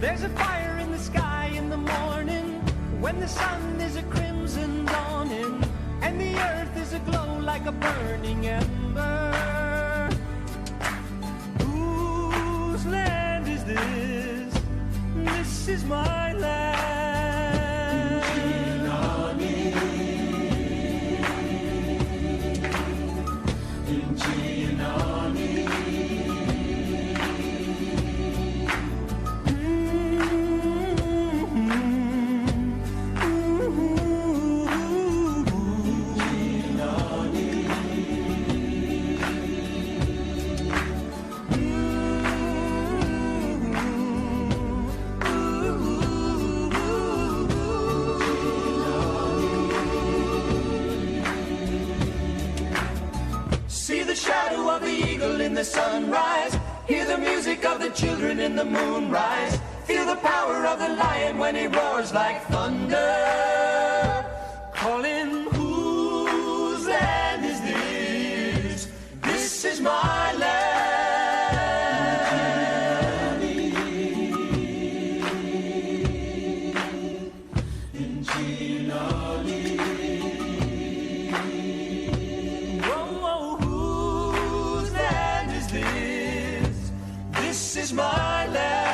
There's a fire in the sky in the morning when the sun is a crimson dawning and the earth is aglow like a burning ember. Whose land is this? This is my land. In the sunrise, hear the music of the children in the moonrise, feel the power of the lion when he roars like thunder, calling, whose land is this? This is my land. This is my land.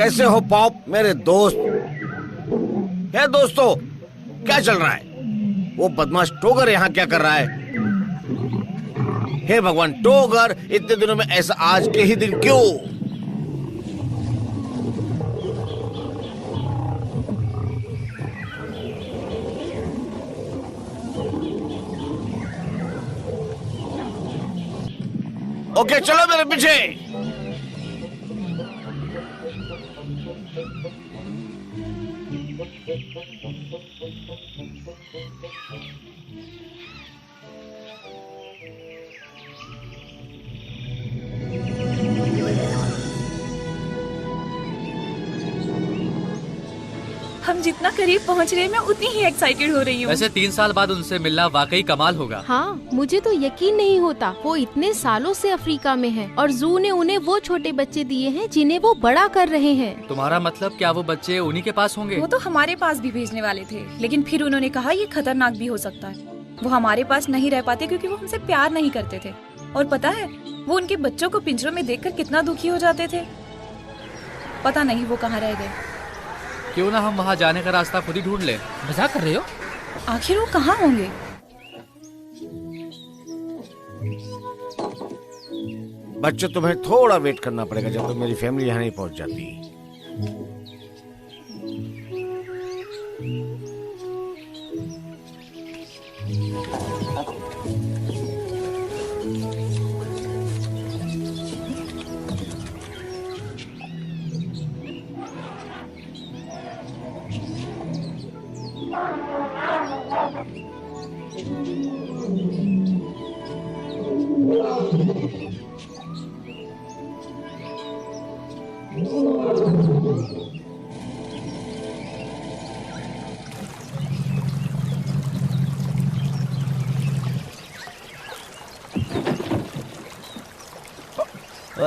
कैसे हो pop मेरे दोस्त? है दोस्तों, क्या चल रहा है? वो बदमाश टोगर यहाँ क्या कर रहा है? हे भगवान, टोगर इतने दिनों में ऐसा आज के ही दिन क्यों? ओके, चलो मेरे पीछे। हम जितना करीब पहुंच रहे हैं मैं उतनी ही एक्साइटेड हो रही हूँ। वैसे 3 साल बाद उनसे मिलना वाकई कमाल होगा। हाँ, मुझे तो यकीन नहीं होता वो इतने सालों से अफ्रीका में हैं और जू ने उन्हें वो छोटे बच्चे दिए हैं जिन्हें वो बड़ा कर रहे हैं। तुम्हारा मतलब क्या वो बच्चे उन्हीं के पास होंगे? वो तो हमारे पास भी भेजने वाले थे, लेकिन फिर उन्होंने कहा ये खतरनाक भी हो सकता है। वो हमारे पास नहीं रह पाते क्योंकि वो हमसे प्यार नहीं करते थे। और पता है वो उनके बच्चों को पिंजरों में देखकर कितना दुखी हो जाते थे। पता नहीं वो कहाँ रह गए। क्यों ना हम वहाँ जाने का रास्ता खुद ही ढूंढ ले। मजाक कर रहे हो? आखिर वो कहाँ होंगे? बच्चों, तुम्हें थोड़ा वेट करना पड़ेगा जब तक मेरी फैमिली यहाँ नहीं पहुँच जाती।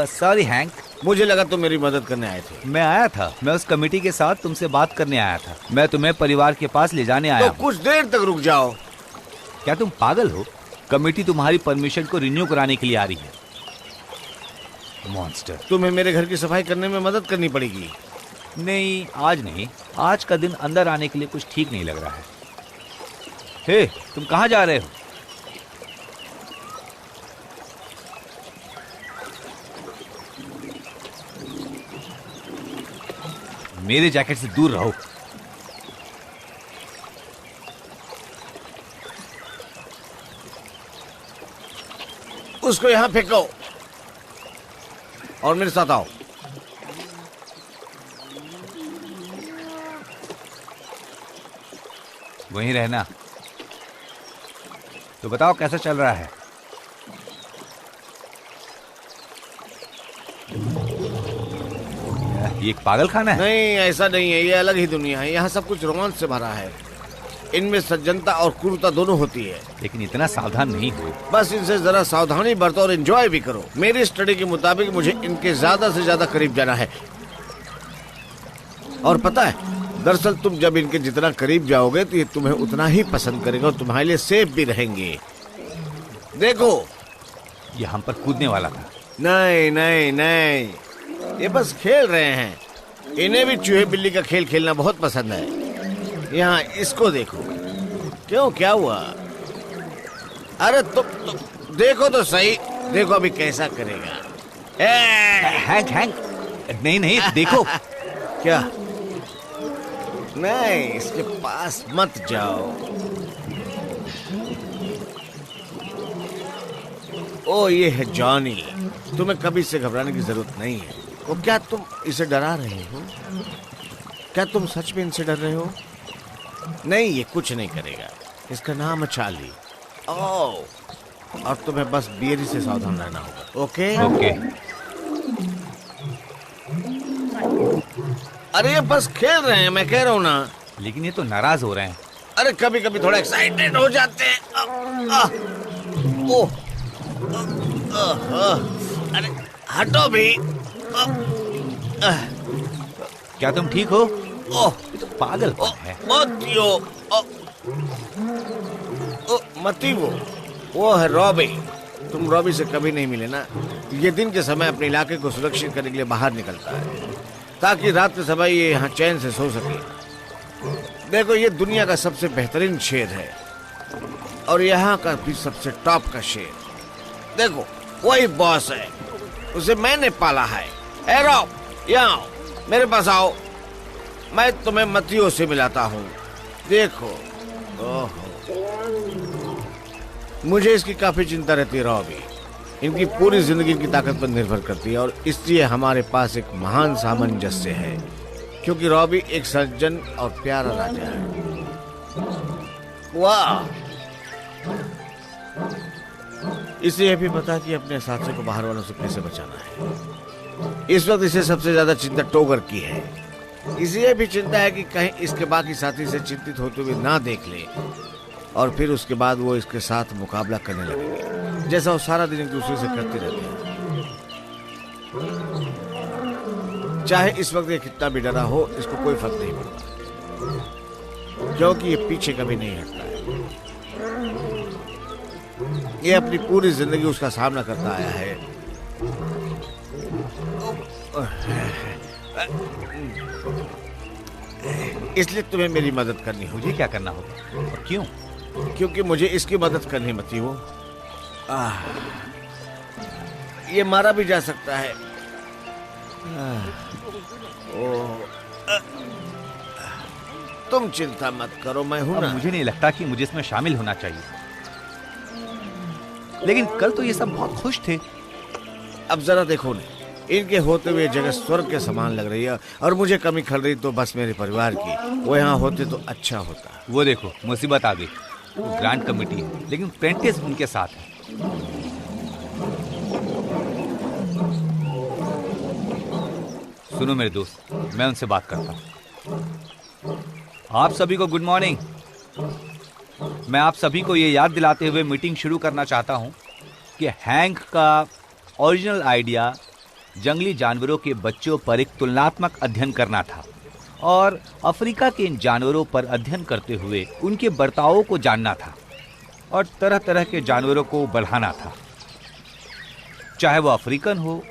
सॉरी हैंक, मुझे लगा तुम मेरी मदद करने आए थे। मैं आया था। मैं उस कमेटी के साथ तुमसे बात करने आया था। मैं तुम्हें परिवार के पास ले जाने आया तो हूँ। कुछ देर तक रुक जाओ। क्या तुम पागल हो? कमेटी तुम्हारी परमिशन को रिन्यू कराने के लिए आ रही है। मॉन्स्टर, तुम्हें मेरे घर की सफाई करने में मदद करनी पड़ेगी। नहीं, आज नहीं। आज का दिन अंदर आने के लिए कुछ ठीक नहीं लग रहा है। हे, तुम कहाँ जा रहे हो? मेरे जैकेट से दूर रहो। उसको यहाँ फेंको और मेरे साथ आओ। वहीं रहना। तो बताओ कैसा चल रहा है? ये एक पागल खाना है? नहीं, ऐसा नहीं है। ये अलग ही दुनिया है। यहाँ सब कुछ रोमांच से भरा है। इनमें सज्जनता और क्रूरता दोनों होती है। लेकिन इतना सावधान नहीं हो। बस इनसे जरा सावधानी बरतो और एंजॉय भी करो। मेरी स्टडी के मुताबिक मुझे इनके ज्यादा से ज्यादा करीब जाना है। और पता है, दरअसल तुम जब इनके जितना करीब जाओगे तो ये तुम्हें उतना ही पसंद करेगा और तुम्हारे लिए सेफ भी रहेंगे। देखो, ये हम पर कूदने वाला था। नहीं नहीं नहीं, ये बस खेल रहे हैं। इन्हें भी चूहे बिल्ली का खेल खेलना बहुत पसंद है। यहाँ इसको देखो। क्यों, क्या हुआ? अरे तुम देखो तो सही। देखो अभी कैसा करेगा। हैंक हैंक, नहीं नहीं, देखो। क्या? नहीं, इसके पास मत जाओ। ओ, ये है जॉनी। तुम्हें कभी से घबराने की जरूरत नहीं है। वो क्या तुम इसे डरा रहे हो? क्या तुम सच में इनसे डर रहे हो? नहीं, ये कुछ नहीं करेगा। इसका नाम है चार्ली। ओह, और तुम्हें बस बियरी से सावधान रहना होगा। Okay okay. अरे ये बस खेल रहे हैं, मैं कह रहा हूँ ना। लेकिन ये तो नाराज हो रहे हैं। अरे कभी कभी थोड़ा एक्साइटेड हो जाते हैं। ओह, अरे हटो भी। क्या तुम ठीक हो? ओह, ये तो पागल है। मती वो है रॉबी। तुम रॉबी से कभी नहीं मिले ना। ये दिन के समय अपने इलाके को सुरक्षित करने के लिए बाहर निकलता है। ताकि रात के समय ये यहाँ चैन से सो सके। देखो, ये दुनिया का सबसे बेहतरीन शेर है और यहाँ का भी सबसे टॉप का शेर। देखो, वही बॉस है, उसे मैंने पाला है। ए रॉब, यहाँ आओ, मेरे पास आओ, मैं तुम्हें मतियों से मिलाता हूँ। देखो, ओहो, मुझे इसकी काफी चिंता रहती है रॉबी। इनकी पूरी जिंदगी इनकी ताकत पर निर्भर करती है और इसलिए हमारे पास एक महान सामंजस्य है, क्योंकि रॉबी एक सज्जन और प्यारा राजा है। वाह! इसे यह भी पता कि अपने साथी को बाहर वालों से कैसे बचाना है। इस वक्त इसे सबसे ज्यादा चिंता टोगर की है। इसे यह भी चिंता है कि कहीं इसके बाकी साथी से चिंतित होते हुए ना देख ले और फिर उसके बाद वो इसके साथ मुकाबला करने लगेंगे, जैसा वो सारा दिन एक दूसरे से करते रहते हैं। चाहे इस वक्त ये कितना भी डरा हो, इसको कोई फर्क नहीं पड़ता, क्योंकि ये पीछे कभी नहीं हटता है। ये अपनी पूरी जिंदगी उसका सामना करता आया है। इसलिए तुम्हें मेरी मदद करनी होगी। मुझे क्या करना होगा और क्यों? क्योंकि मुझे इसकी मदद करनी मती हो। ये मारा भी जा सकता है। तुम चिंता मत करो, मैं हूं ना। मुझे नहीं लगता कि मुझे इसमें शामिल होना चाहिए, लेकिन कल तो ये सब बहुत खुश थे। अब जरा देखो ना, इनके होते हुए जगह स्वर्ग के समान लग रही है और मुझे कमी खल रही तो बस मेरे परिवार की। वो यहाँ होते तो अच्छा होता। वो देखो, मुसीबत आ गई। वो ग्रांट कमेटी है, लेकिन प्रेंटिस उनके साथ है। सुनो मेरे दोस्त, मैं उनसे बात करता हूँ। आप सभी को गुड मॉर्निंग। मैं आप सभी को ये याद दिलाते हुए मीटिंग शुरू करना चाहता हूँ कि हैंक का ओरिजिनल आइडिया जंगली जानवरों के बच्चों पर एक तुलनात्मक अध्ययन करना था और अफ्रीका के इन जानवरों पर अध्ययन करते हुए उनके बर्तावों को जानना था और तरह तरह के जानवरों को बढ़ाना था, चाहे वो अफ्रीकन हो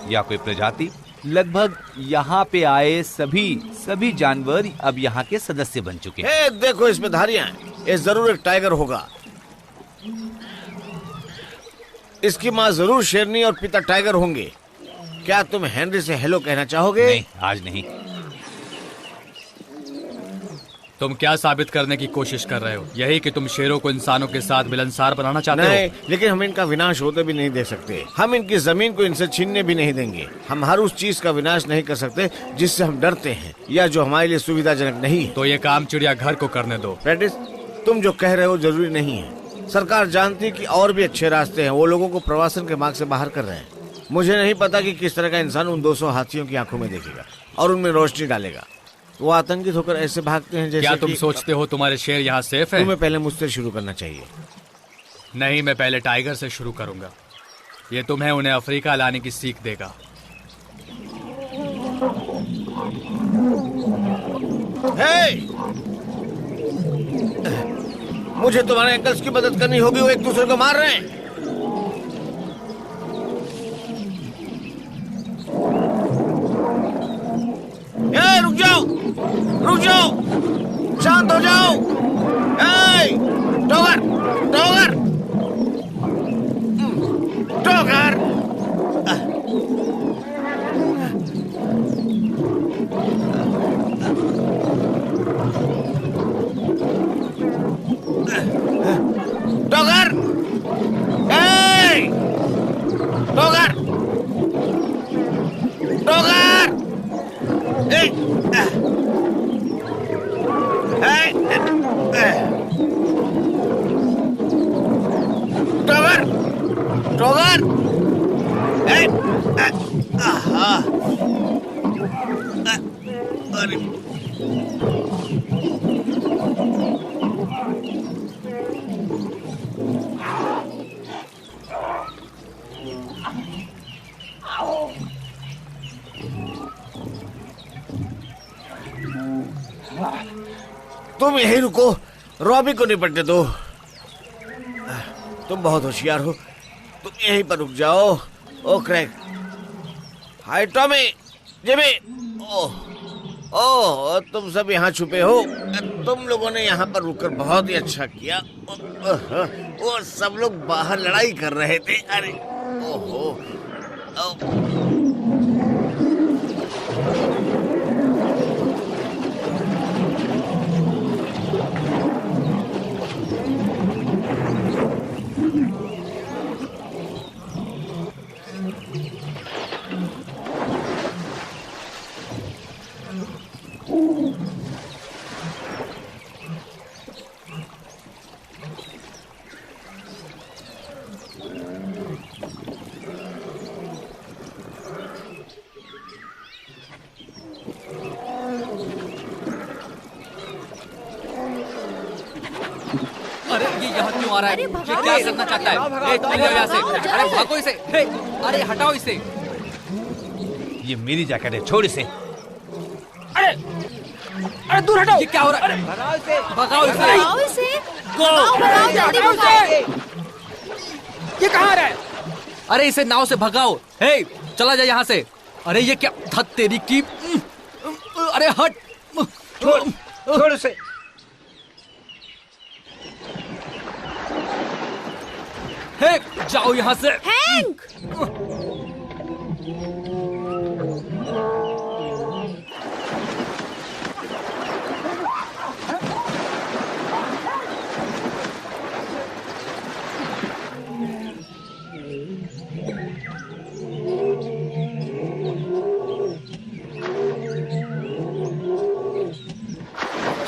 या कोई प्रजाति। लगभग यहाँ पे आए सभी जानवर अब यहाँ के सदस्य बन चुके हैं। देखो, इसमें धारियां हैं। ये जरूर एक टाइगर होगा। इसकी माँ जरूर शेरनी और पिता टाइगर होंगे। क्या तुम हेनरी से हेलो कहना चाहोगे? नहीं, आज नहीं। तुम क्या साबित करने की कोशिश कर रहे हो? यही कि तुम शेरों को इंसानों के साथ मिलनसार बनाना चाहते हो? नहीं, लेकिन हम इनका विनाश होते भी नहीं देख सकते। हम इनकी जमीन को इनसे छीनने भी नहीं देंगे। हम हर उस चीज का विनाश नहीं कर सकते जिससे हम डरते हैं या जो हमारे लिए सुविधाजनक नहीं। तो ये काम चिड़ियाघर को करने दो। प्रेंटिस, तुम जो कह रहे हो जरूरी नहीं है। सरकार जानती है कि और भी अच्छे रास्ते हैं। वो लोगों को प्रवासन के मार्ग से बाहर कर रहे हैं। मुझे नहीं पता कि किस तरह का इंसान उन 200 हाथियों की आंखों में देखेगा और उनमें रोशनी डालेगा। वो आतंकित होकर ऐसे भागते हैं जैसे क्या तुम सोचते हो तुम्हारे शेर यहाँ सेफ है? तुम्हें पहले मुझसे शुरू करना चाहिए। नहीं, मैं पहले टाइगर से शुरू करूंगा। ये तुम्हें उन्हें अफ्रीका लाने की सीख देगा। मुझे तुम्हारे अंकल्स की मदद करनी होगी। वो एक दूसरे को मार रहे हैं। रुक जाओ, रुक जाओ, शांत हो जाओ। टोगर, टोगर, टोगर। टोगर, टोगर, टोगर। टोगर, टोगर। अरे तुम यहीं रुको, रॉबी को निपटने दो। तुम बहुत होशियार हो, तुम यहीं पर रुक जाओ। ओ क्रैक, हाय टॉमी, जिमी, ओह ओह, तुम सब यहाँ छुपे हो। तुम लोगों ने यहाँ पर रुककर बहुत ही अच्छा किया। वो सब लोग बाहर लड़ाई कर रहे थे। अरे ओहो, अरे ये यहाँ क्यों आ रहा है? अरे ये भगाओ क्या इसे, करना चाहता भगाओ, है? तुम जाओ यहाँ से। भगाओ, अरे जाओ। भागो इसे। हे, अरे हटाओ इसे। ये मेरी जैकेट है, छोड़ इसे। अरे दूर हटाओ। ये क्या हो रहा है? भगाओ इसे। भगाओ इसे, गो। भगाओ, जल्दी भगाओ। ये कहाँ रहा है? अरे इसे नाव से भगाओ। हे, चला जा यहाँ से। अरे ये क्या धत तेरी की। अरे हट। छोड़ इसे। हे, जाओ यहाँ से। हैंक,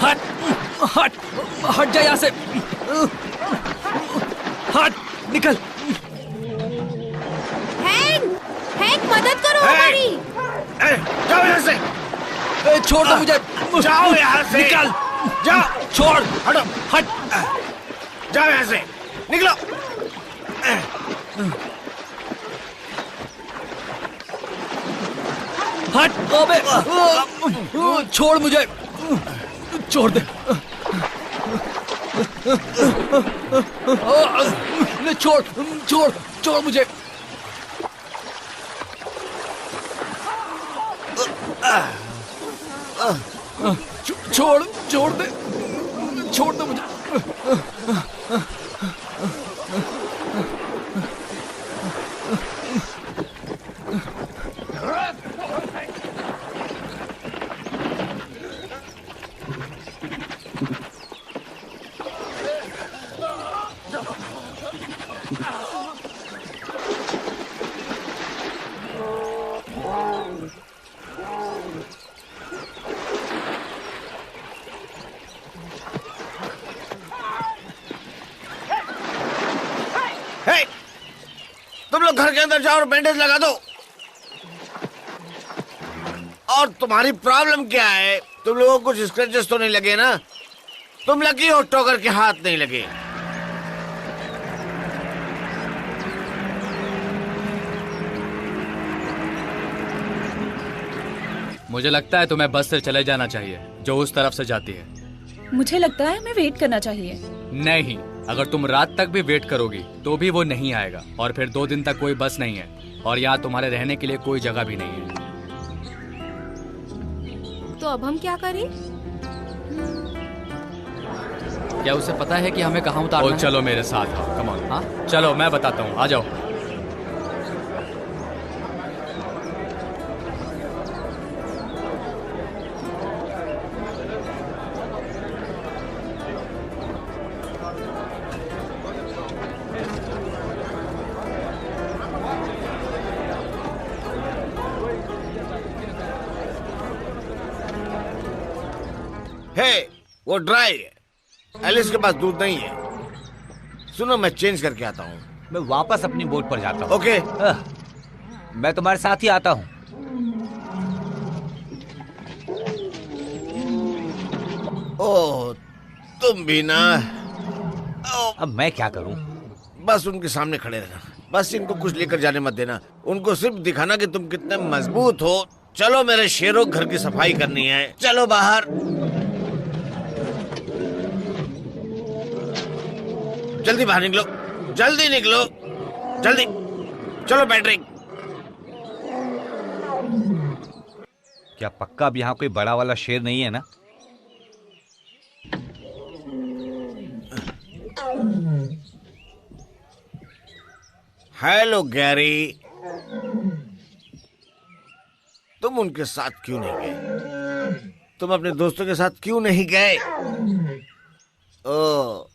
हट, हट, हट जा यहाँ से। हट, निकल। हैंक, हैंक, मदद करो हमारी। अरे जाओ यहाँ से, ए, छोड़ दो मुझे। जाओ यहाँ से, निकल। जाओ, छोड़। हटो, हट। जाओ यहाँ से, निकलो। हट। अबे, छोड़ मुझे। छोड़ दे। ले, छोड़, छोड़, छोड़ मुझे। छोड़, छोड़ दे, छोड़ दे मुझे। हे, तुम लोग घर के अंदर जाओ और बैंडेज लगा दो। और तुम्हारी प्रॉब्लम क्या है? तुम लोगों को कुछ स्क्रैचेस तो नहीं लगे ना? तुम लकी हो, टोकर के हाथ नहीं लगे। मुझे लगता है तुम्हें बस से चले जाना चाहिए, जो उस तरफ से जाती है। मुझे लगता है हमें वेट करना चाहिए। नहीं, अगर तुम रात तक भी वेट करोगी तो भी वो नहीं आएगा। और फिर 2 दिन तक कोई बस नहीं है, और यहाँ तुम्हारे रहने के लिए कोई जगह भी नहीं है। तो अब हम क्या करें? क्या उसे पता है कि हमें कहाँ उतारना है? चलो मेरे साथ आओ, कम ऑन। हाँ चलो, मैं बताता हूँ, आ जाओ। हे, वो ड्राई है। एलिस के पास दूध नहीं है। सुनो, मैं चेंज करके आता हूँ। मैं वापस अपनी बोट पर जाता हूँ। ओके। मैं तुम्हारे साथ ही आता हूँ। ओह, तुम भी ना। अब मैं क्या करूँ? बस उनके सामने खड़े रहना। बस इनको कुछ लेकर जाने मत देना। उनको सिर्फ दिखाना कि तुम कितने मजबूत हो। चलो मेरे शेरों, घर की सफाई करनी है। चलो बाहर। जल्दी बाहर निकलो, जल्दी निकलो, जल्दी। चलो पैट्रिक। क्या पक्का अब यहाँ कोई बड़ा वाला शेर नहीं है ना? हेलो गैरी, तुम उनके साथ क्यों नहीं गए? तुम अपने दोस्तों के साथ क्यों नहीं गए? ओह,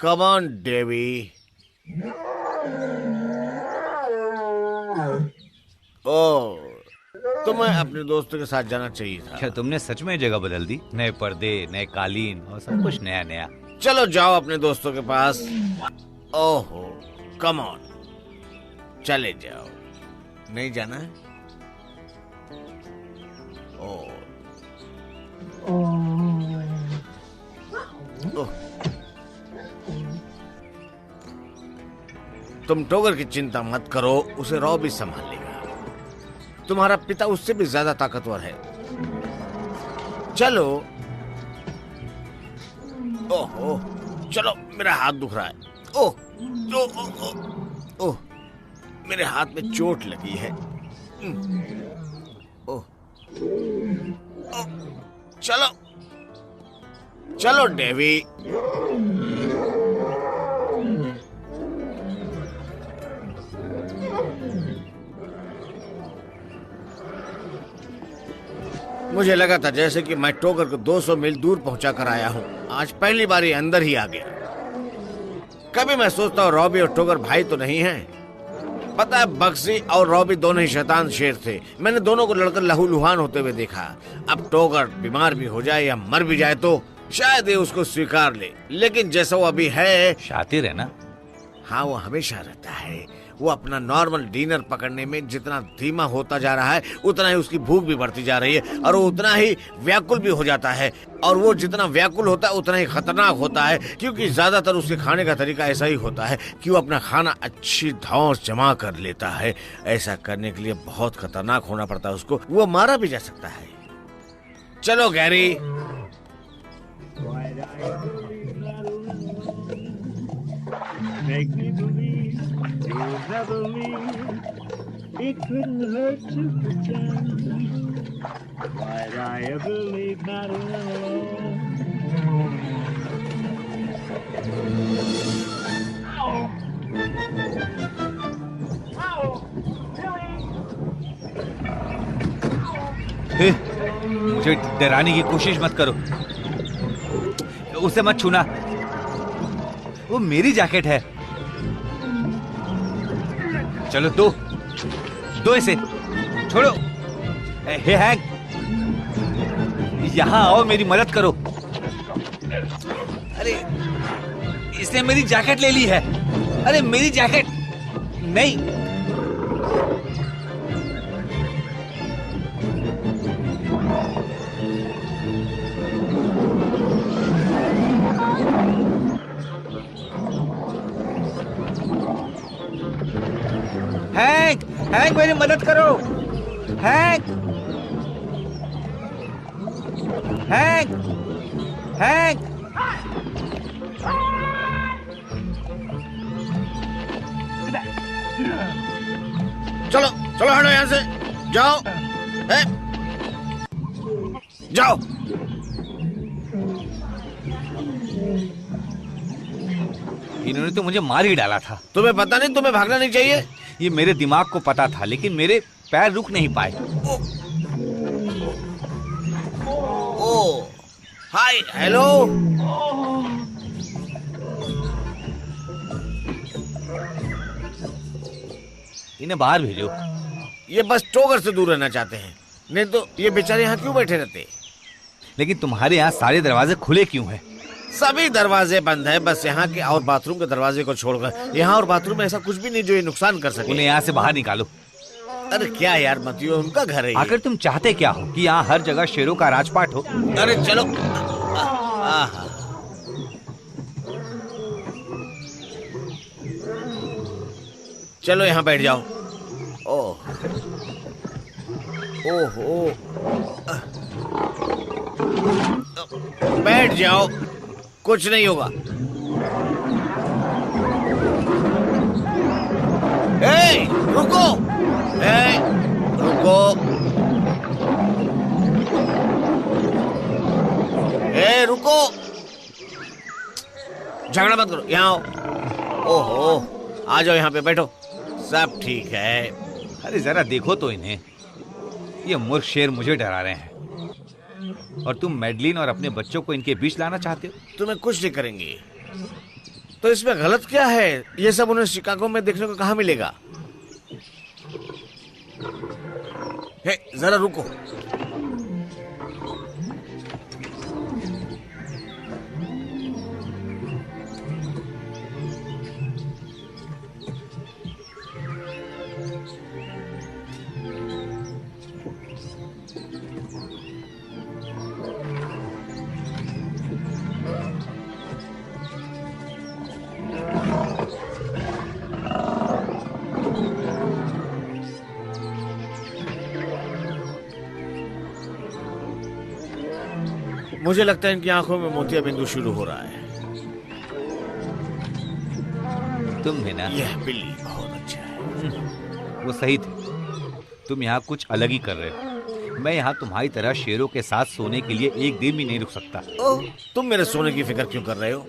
कम ऑन डेवी। ओह, तुम्हें अपने दोस्तों के साथ जाना चाहिए था। क्या तुमने सच में जगह बदल दी? नए पर्दे, नए कालीन और सब कुछ नया नया। चलो जाओ अपने दोस्तों के पास। ओहो, कम ऑन, चले जाओ। नहीं जाना है? ओह, ओह। तुम टोगर की चिंता मत करो, उसे रॉबी संभाल लेगा। तुम्हारा पिता उससे भी ज्यादा ताकतवर है। चलो। ओहो, चलो, मेरा हाथ दुख रहा है। ओह, ओह, ओह, ओह, मेरे हाथ में चोट लगी है। ओह, ओह, चलो, चलो डेवी। मुझे लगा था जैसे कि मैं टोगर को 200 मील दूर पहुंचा कर आया हूं। आज पहली बार ही अंदर ही आ गया। कभी मैं सोचता हूँ रॉबी और टोगर भाई तो नहीं हैं। पता है, बक्सी और रॉबी दोनों ही शैतान शेर थे। मैंने दोनों को लड़कर लहूलुहान होते हुए देखा। अब टोगर बीमार भी हो जाए या मर भी जाए तो शायद ये उसको स्वीकार ले, लेकिन जैसा वो अभी है। शातिर है ना? हाँ, वो हमेशा रहता है। वो अपना नॉर्मल डिनर पकड़ने में जितना धीमा होता जा रहा है, उतना ही उसकी भूख भी बढ़ती जा रही है और वो उतना ही व्याकुल भी हो जाता है। और वो जितना व्याकुल होता है उतना ही खतरनाक होता है, क्योंकि ज्यादातर उसके खाने का तरीका ऐसा ही होता है कि वो अपना खाना अच्छी धौंस जमा कर लेता है। ऐसा करने के लिए बहुत खतरनाक होना पड़ता है उसको। वो मारा भी जा सकता है। चलो Gary. Make me believe you'll never leave. It couldn't hurt to pretend. Why'd I ever leave Madeline alone? हे, मुझे डराने की कोशिश मत करो। उसे मत छूना, वो मेरी जैकेट है। चलो दो इसे, छोड़ो। हे हैंक, यहाँ आओ, मेरी मदद करो। अरे, इसने मेरी जैकेट ले ली है। अरे मेरी जैकेट नहीं। हैंक, हैंक, मेरी मदद करो। Hang, hang, hang. चलो चलो, हटो यहाँ से, जाओ। जाओ। इन्होंने तो मुझे मार ही डाला था। तुम्हें पता नहीं तुम्हें भागना नहीं चाहिए? ये मेरे दिमाग को पता था, लेकिन मेरे पैर रुक नहीं पाए। ओ, हाय, हेलो। इन्हें बाहर भेजो। ये बस टोगर से दूर रहना चाहते हैं, नहीं तो ये बेचारे यहाँ क्यों बैठे रहते? लेकिन तुम्हारे यहाँ सारे दरवाजे खुले क्यों हैं? सभी दरवाजे बंद हैं, बस यहाँ के और बाथरूम के दरवाजे को छोड़कर। यहाँ और बाथरूम में ऐसा कुछ भी नहीं जो ये नुकसान कर सके। उन्हें यहाँ से बाहर निकालो। अरे क्या यार, मतियो, उनका घर है ये। आखिर तुम चाहते क्या हो? कि यहाँ हर जगह शेरों का राजपाट हो? अरे चलो। चलो यहाँ बैठ जाओ। ओह, ओहो, बैठ जाओ, कुछ नहीं होगा। रुको, रुको। ए रुको, झगड़ा मत करो, यहाँ आओ। ओहो, आ जाओ यहाँ पे बैठो, सब ठीक है। अरे जरा देखो तो इन्हें, ये मूर्ख शेर मुझे डरा रहे हैं और तुम मैडलिन और अपने बच्चों को इनके बीच लाना चाहते हो। तुम्हें कुछ नहीं करेंगे तो इसमें गलत क्या है? ये सब उन्हें शिकागो में देखने को कहाँ मिलेगा? हे, जरा रुको। मुझे लगता है इनकी आंखों में मोतिया बिंदु शुरू हो रहा है। तुम भी ना, यह बिल्ली बहुत अच्छा है। वो सही थे। तुम यहाँ कुछ अलग ही कर रहे हो। मैं यहाँ तुम्हारी तरह शेरों के साथ सोने के लिए एक दिन भी नहीं रुक सकता। ओह, तुम मेरे सोने की फिक्र क्यों कर रहे हो?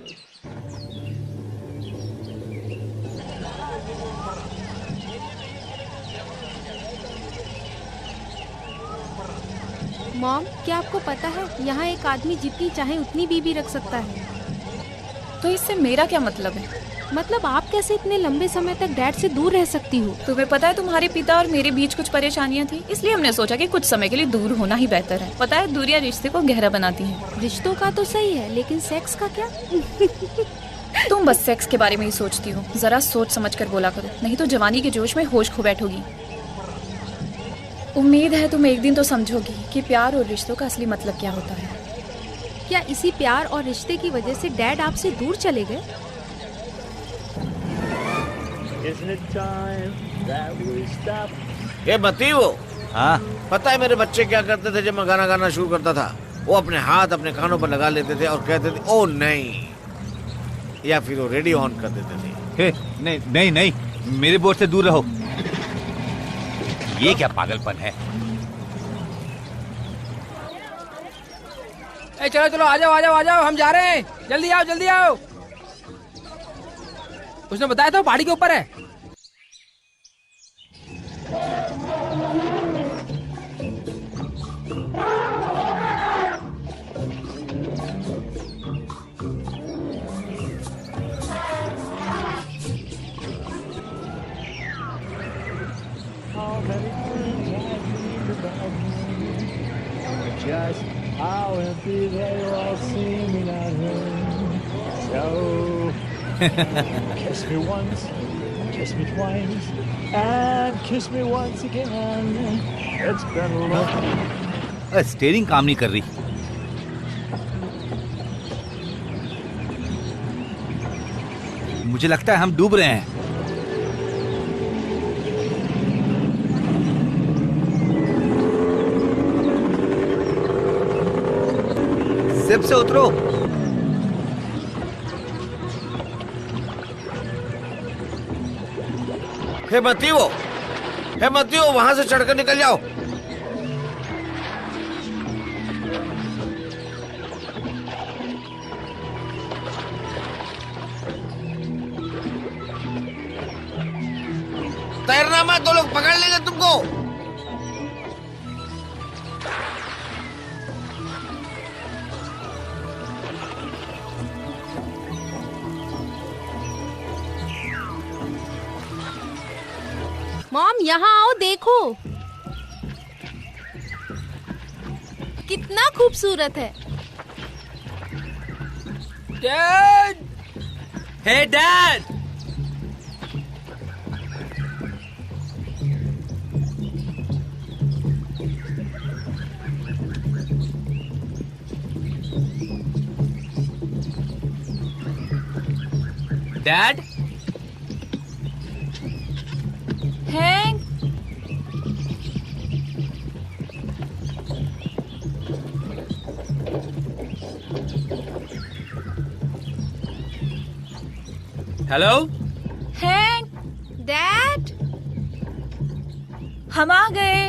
मॉम, क्या आपको पता है यहाँ एक आदमी जितनी चाहे उतनी बीवी रख सकता है? तो इससे मेरा क्या मतलब है? मतलब आप कैसे इतने लंबे समय तक डैड से दूर रह सकती हो? तुम्हें पता है तुम्हारे पिता और मेरे बीच कुछ परेशानियां थी, इसलिए हमने सोचा कि कुछ समय के लिए दूर होना ही बेहतर है। पता है, दूरियां रिश्ते को गहरा बनाती हैं। रिश्तों का तो सही है, लेकिन सेक्स का क्या? तुम बस सेक्स के बारे में ही सोचती हो। जरा सोच समझ कर बोला करो, नहीं तो जवानी के जोश में होश खो बैठोगी। उम्मीद है तुम एक दिन तो समझोगी कि प्यार और रिश्तों का असली मतलब क्या होता है। क्या इसी प्यार और रिश्ते की वजह से डैड आपसे दूर चले गए? ये बती वो, हाँ, पता है मेरे बच्चे क्या करते थे जब मैं गाना गाना शुरू करता था? वो अपने हाथ अपने कानों पर लगा लेते थे और कहते थे ओ नहीं, या फिर वो रेडियो ऑन कर देते थे। हे, नहीं नहीं नहीं, मेरे बोर्ड से दूर रहो। ये क्या पागलपन है? ए, चलो चलो, आ जाओ आ जाओ आ जाओ, हम जा रहे हैं। जल्दी आओ जल्दी आओ। उसने बताया था पहाड़ी के ऊपर है। Just how empty they all seem at home. So kiss me once, kiss me twice, and kiss me once again. It's been a long. Steering काम नहीं कर रही। मुझे लगता है हम डूब रहे हैं। शिप से उतरो। हे मतियो, वहां से चढ़कर निकल जाओ। तैरना मत, तो लोग पकड़ लेंगे तुमको। मॉम, यहाँ आओ, देखो कितना खूबसूरत है। Dad, hey dad. Dad, Hank, hello Hank, dad, हम आ गए।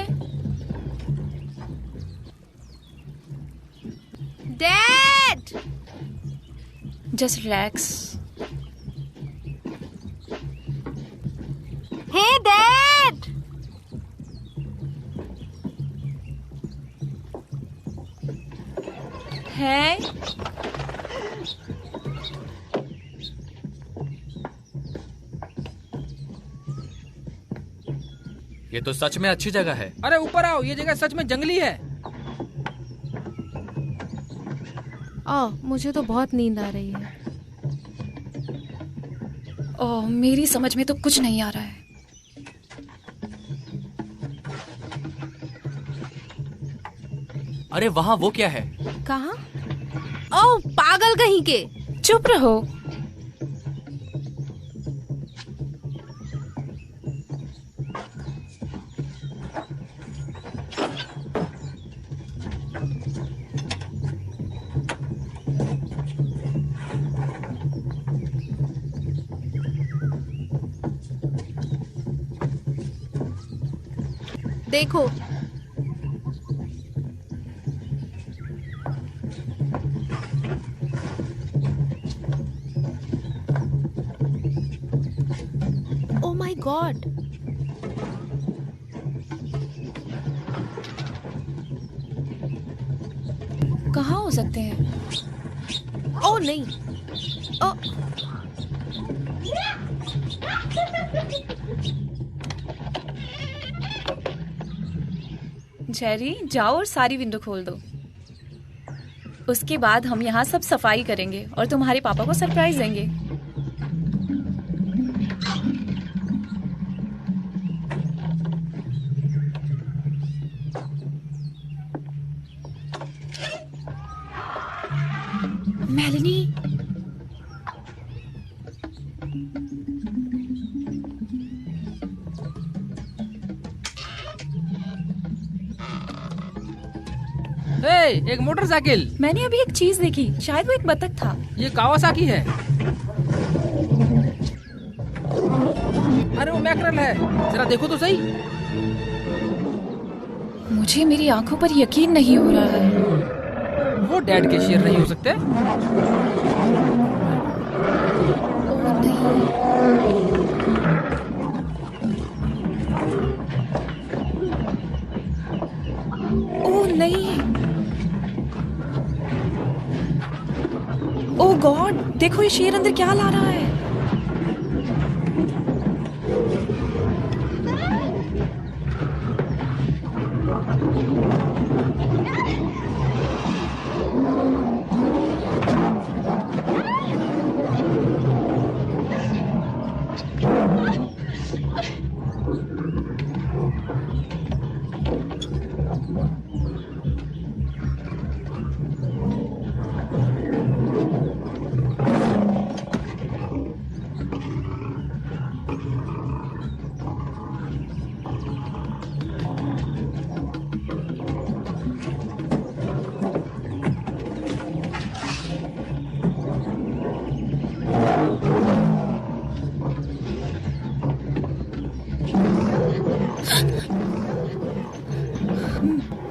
Dad. Just relax. Hey dad, है ये तो सच में अच्छी जगह है। अरे ऊपर आओ, ये जगह सच में जंगली है। मुझे तो बहुत नींद आ रही है। ओह, मेरी समझ में तो कुछ नहीं आ रहा है। अरे वहाँ वो क्या है? कहाँ? ओह, पागल कहीं के। चुप रहो। देखो, ओह माय गॉड, कहाँ हो सकते हैं? ओह नहीं, ओह जेरी, जाओ और सारी विंडो खोल दो। उसके बाद हम यहाँ सब सफाई करेंगे और तुम्हारे पापा को सरप्राइज देंगे। मेलनी, एक मोटरसाइकिल। मैंने अभी एक चीज देखी, शायद वो एक बतख था। ये कावासाकी है। अरे वो मैकरल है, जरा देखो तो सही। मुझे मेरी आंखों पर यकीन नहीं हो रहा है। वो डैड के शेर नहीं हो सकते। ओह नहीं। ओह नहीं। ओह गॉड, देखो ये शेर अंदर क्या ला रहा है।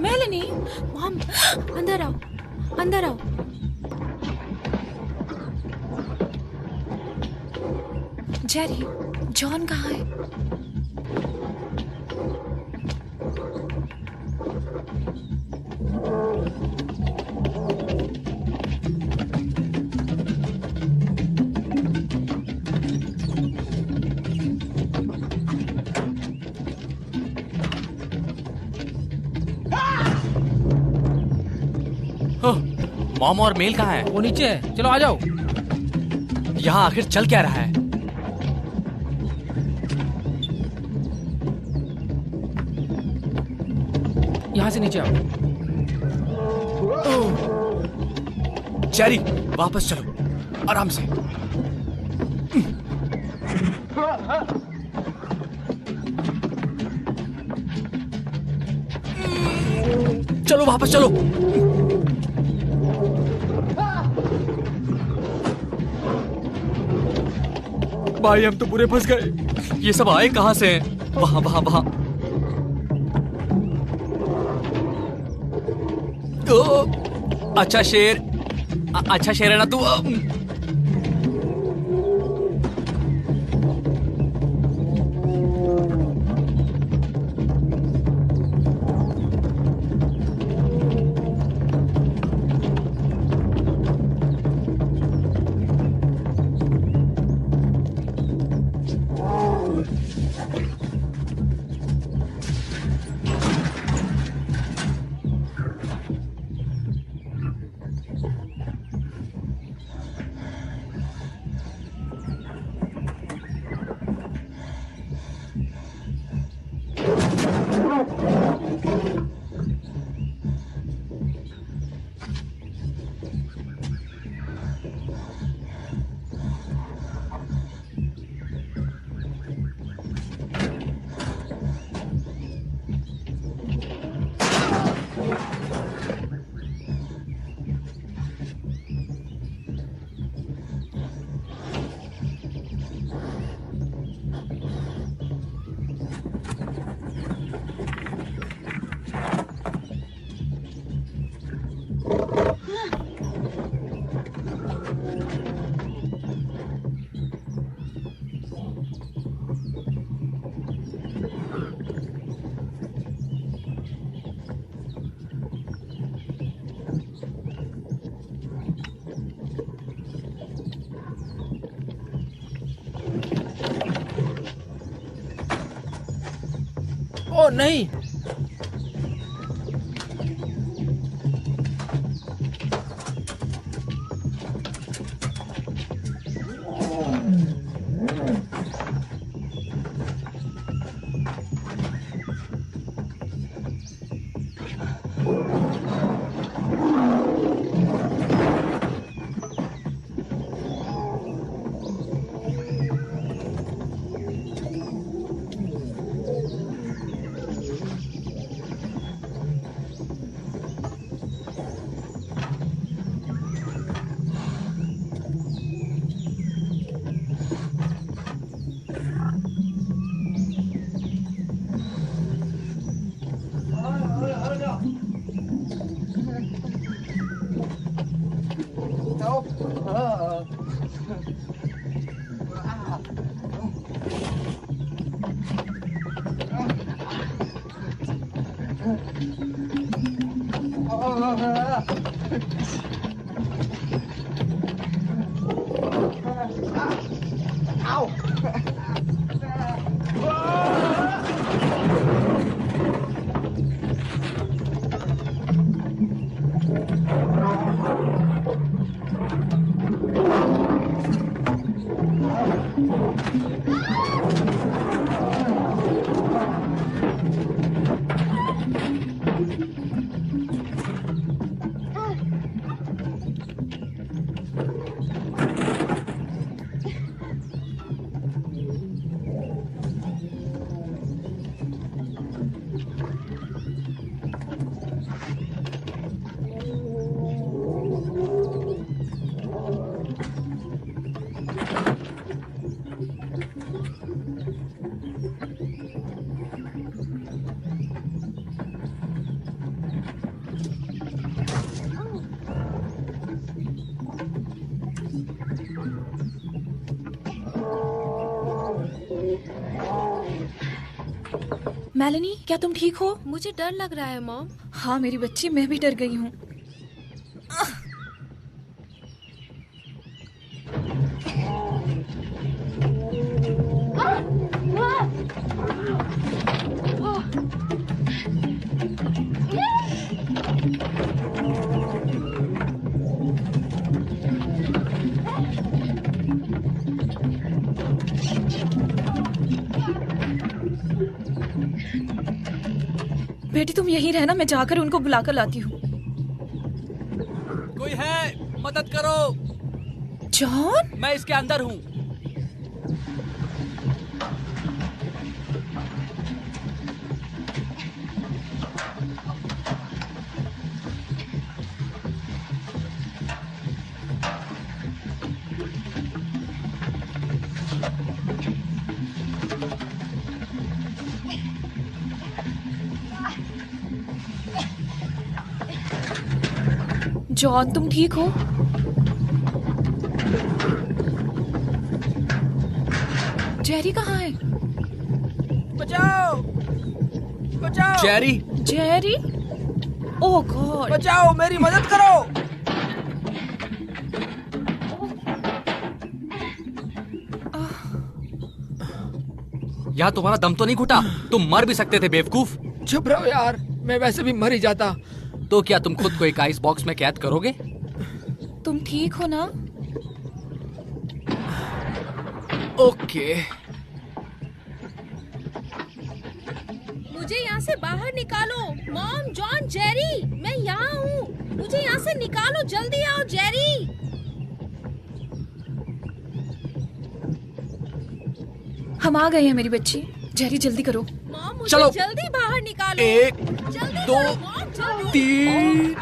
मेलनी, मॉम, अंदर आओ, अंदर आओ। जेरी, जॉन कहाँ है? मॉम और मेल कहाँ है? वो नीचे है, चलो आ जाओ। यहाँ आखिर चल क्या रहा है? यहाँ से नीचे आओ। जेरी, वापस चलो, आराम से। चलो वापस चलो। भाई हम तो पूरे फंस गए। ये सब आए कहाँ से हैं? वहाँ वहाँ वहाँ। अच्छा शेर, अच्छा शेर है ना तू। ओ नहीं, मेलेनी, क्या तुम ठीक हो? मुझे डर लग रहा है मॉम। हाँ मेरी बच्ची, मैं भी डर गई हूँ। बेटी तुम यहीं रहना, मैं जाकर उनको बुलाकर लाती हूँ। कोई है? मदद करो। जॉन, मैं इसके अंदर हूँ। जॉन तुम ठीक हो? जेरी कहाँ है? बचाओ बचाओ, जेरी, जेरी? ओह गॉड, बचाओ, मेरी मदद करो। यहाँ तुम्हारा दम तो नहीं घुटा? तुम मर भी सकते थे बेवकूफ। चुप रहो यार, मैं वैसे भी मर ही जाता। तो क्या तुम खुद को एक आइस बॉक्स में कैद करोगे? तुम ठीक हो ना? ओके। मुझे यहाँ से बाहर निकालो। मॉम, जॉन, जेरी, मैं यहाँ हूँ। मुझे यहाँ से निकालो, जल्दी आओ। हम आ गए हैं मेरी बच्ची। जेरी जल्दी करो। मॉम, मुझे चलो। जल्दी बाहर निकालो। 1 जल्दी 2 करो, मॉम, जल्दी। 3।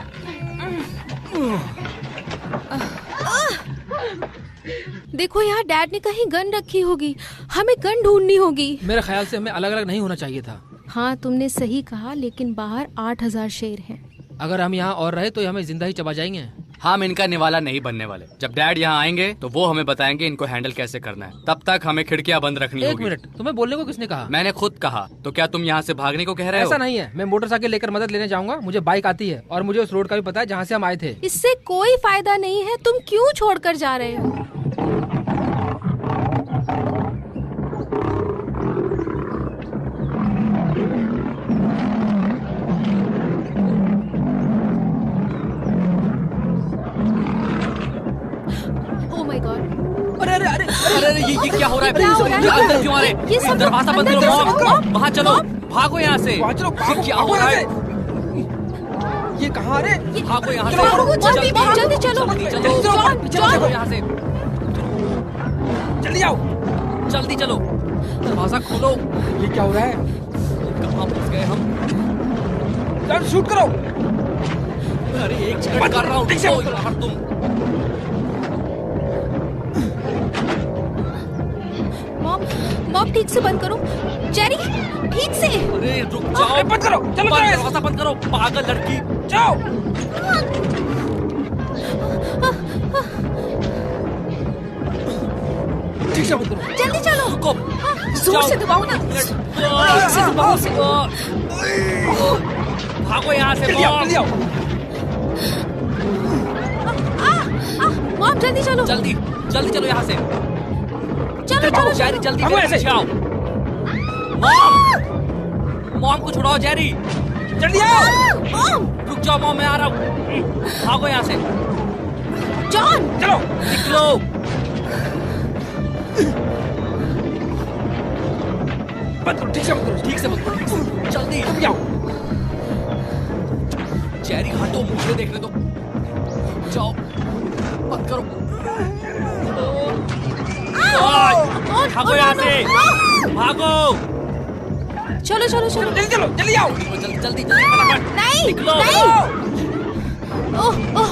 देखो यहाँ डैड ने कहीं गन रखी होगी, हमें गन ढूंढनी होगी। मेरे ख्याल से हमें अलग अलग नहीं होना चाहिए था। हाँ तुमने सही कहा, लेकिन बाहर 8000 शेर हैं। अगर हम यहाँ और रहे तो हमें जिंदा ही चबा जाएंगे। हम इनका निवाला नहीं बनने वाले। जब डैड यहाँ आएंगे तो वो हमें बताएंगे इनको हैंडल कैसे करना है। तब तक हमें खिड़कियाँ बंद रखनी एक होगी। मिनट, तुम्हें बोलने को किसने कहा? मैंने खुद कहा। तो क्या तुम यहाँ से भागने को कह रहे हो? ऐसा नहीं है, मैं मोटरसाइकिल लेकर मदद लेने जाऊंगा। मुझे बाइक आती है और मुझे उस रोड का भी पता है जहाँ से हम आए थे। इससे कोई फायदा नहीं है, तुम क्यों छोड़कर जा रहे हो? Oh my God! अरे अरे अरे अरे ये क्या हो रहा है? क्या हो रहा है? ये अंदर क्यों आ रहे? ये सब दरवाजा बंद अंदर करो। दरवाजा मॉम, बंद वहाँ चलो, भागो यहाँ से। वहाँ चलो, ये क्या हो रहा है? ये कहाँ रे? भागो यहाँ से। भागो, जल्दी, जल्दी चलो। जल्दी चलो। जल्दी चलो, जॉन, पीछे जॉन। देखो। यहाँ से जल्दी आओ। जल्दी चलो। दरवाजा खोलो। ये क्या हो रहा है? कहाँ फंस गए हम? गन शूट करो। अरे एक सेकंड कर रहा हूँ। ठीक से रुको यार तुम। मॉम, मॉम ठीक से बंद करो। जेरी, ठीक से। अरे रुक जाओ। अरे बंद करो, चलो चलो। दरवाजा बंद करो, पागल लड़की। जाओ। ठीक से बंद करो। जल्दी चलो। रुको। जोर से दबाओ ना। ठीक से दबाओ से। भागो यहाँ से। जल्दी आओ, जल्दी आओ। मॉम जल्दी चलो। जल्दी जल्दी चलो यहाँ से। चलो चलो जेरी जल्दी भागो मेरे ऐसे। पीछे आओ। मॉम, मॉम को छुड़ाओ। जेरी जल्दी आओ। मॉम, रुक जाओ। मॉम मैं आ रहा हूँ। भागो यहाँ से। जॉन। चलो। निकलो। बंद करो, ठीक से बंद करो। ठीक से बंद करो। जल्दी जल्दी आओ। जेरी हटो, मुझे देखने दो। जाओ बंद करो। भागो यहाँ से। भागो। चलो चलो चलो। जल्दी चलो, जल्दी आओ। जल्दी जल्दी फटाफट। नहीं, निकलो। नहीं। ओह ओह।